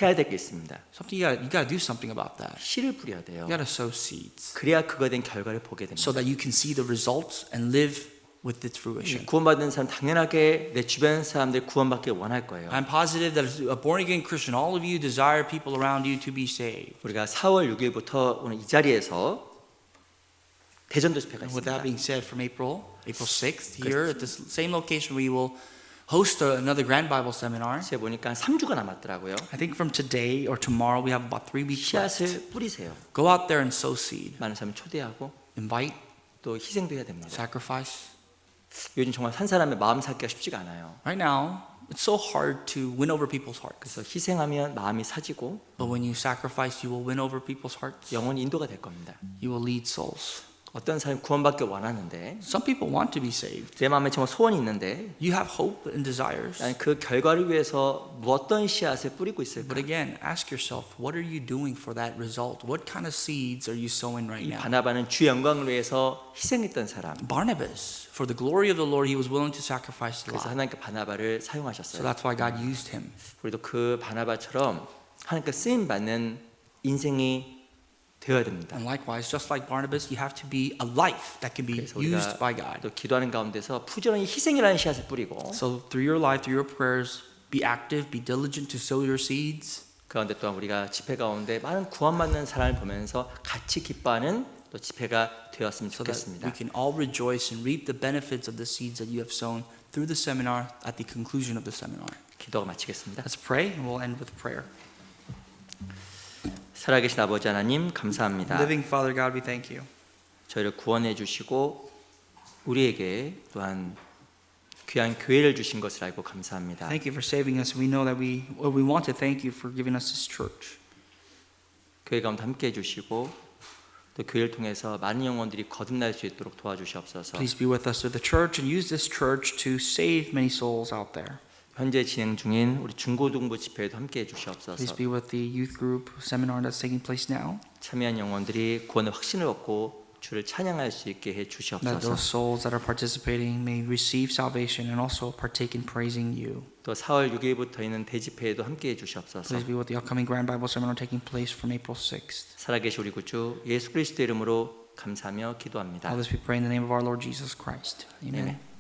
해야 될 게 있습니다. something you got to do something about that. 씨를 뿌려야 돼요. You got to sow seeds 그래야 그거에 대한 결과를 보게 so 됩니다. that you can see the results and live with its fruition. 구원받은 사람 당연하게 내 주변 사람들 구원받길 원할 거예요. I'm positive that as a born again Christian, all of you desire people around you to be saved. 우리가 4월 6일부터 오늘 이 자리에서 대전도 집회가 And with 있습니다. that being said, from April 6th, here at this same location, we will host another Grand Bible Seminar. 제가 보니까 3주가 남았더라고요. I think from today or tomorrow, we have about 3 weeks left. 씨앗을 뿌리세요. Go out there and sow seed. 많은 사람을 초대하고 Invite, 또 희생도 해야 됩니다. sacrifice. 요즘 정말 한 사람의 마음 살기가 쉽지가 않아요. Right now, it's so hard to win over people's hearts. 그래서 희생하면 마음이 사지고 But when you sacrifice, you will win over people's hearts. 영원히 인도가 될 겁니다. You will lead souls. 어떤 사람이 구원받기 원하는데 Some people want to be saved. 내 마음에 정말 소원이 있는데 You have hope and desires. 나는 그 결과를 위해서 어떤 씨앗을 뿌리고 있을까? But again, ask yourself, what are you doing for that result? What kind of seeds are you sowing right 이 now? 바나바는 주 영광을 위해서 희생했던 사람. Barnabas, for the glory of the Lord, he was willing to sacrifice his 그래서 life. 하나님께 바나바를 So 사용하셨어요. that's why God used him. 우리도 그 바나바처럼 하나님께 쓰임 받는 인생이 되어야 됩니다. And likewise, just like Barnabas, you have to be a life that can be 그래서 used by 우리가 God. 또 기도하는 가운데서 부지런히 희생이라는 씨앗을 뿌리고 So through your life, through your prayers, be active, be diligent to sow your seeds. 그 가운데 또한 우리가 집회 가운데 많은 구원받는 사람을 보면서 같이 기뻐하는 또 집회가 되었으면 So that 좋겠습니다. we can all rejoice and reap the benefits of the seeds that you have sown through the seminar at the conclusion of the seminar. 기도가 마치겠습니다. Let's pray, and we'll end with prayer. 살아계신 아버지 하나님 감사합니다. Living Father God, we thank you. 저희를 구원해 주시고 우리에게 또한 귀한 교회를 주신 것을 알고 감사합니다. Thank you for saving us. We know that we want to thank you for giving us this church. 교회 가운데 함께 해 주시고 또 교회를 통해서 많은 영혼들이 거듭날 수 있도록 도와주시옵소서. Please be with us through the church and use this church to save many souls out there. 현재 진행 중인 우리 중고등부 집회에도 함께 해 Please 주시옵소서. be with the youth group seminar that's taking place now. 참여한 영혼들이 구원의 확신을 얻고 주를 찬양할 수 있게 해 That 주시옵소서. those souls that are participating may receive salvation and also partake in praising you. 또 4월 6일부터 있는 대집회에도 함께 해 주시옵소서. Please be with the upcoming Grand Bible Seminar taking place from April 6th. 살아계신 우리 구주 예수 그리스도 이름으로 감사하며 기도합니다. All this we pray in the name of our Lord Jesus Christ. Amen. 아멘.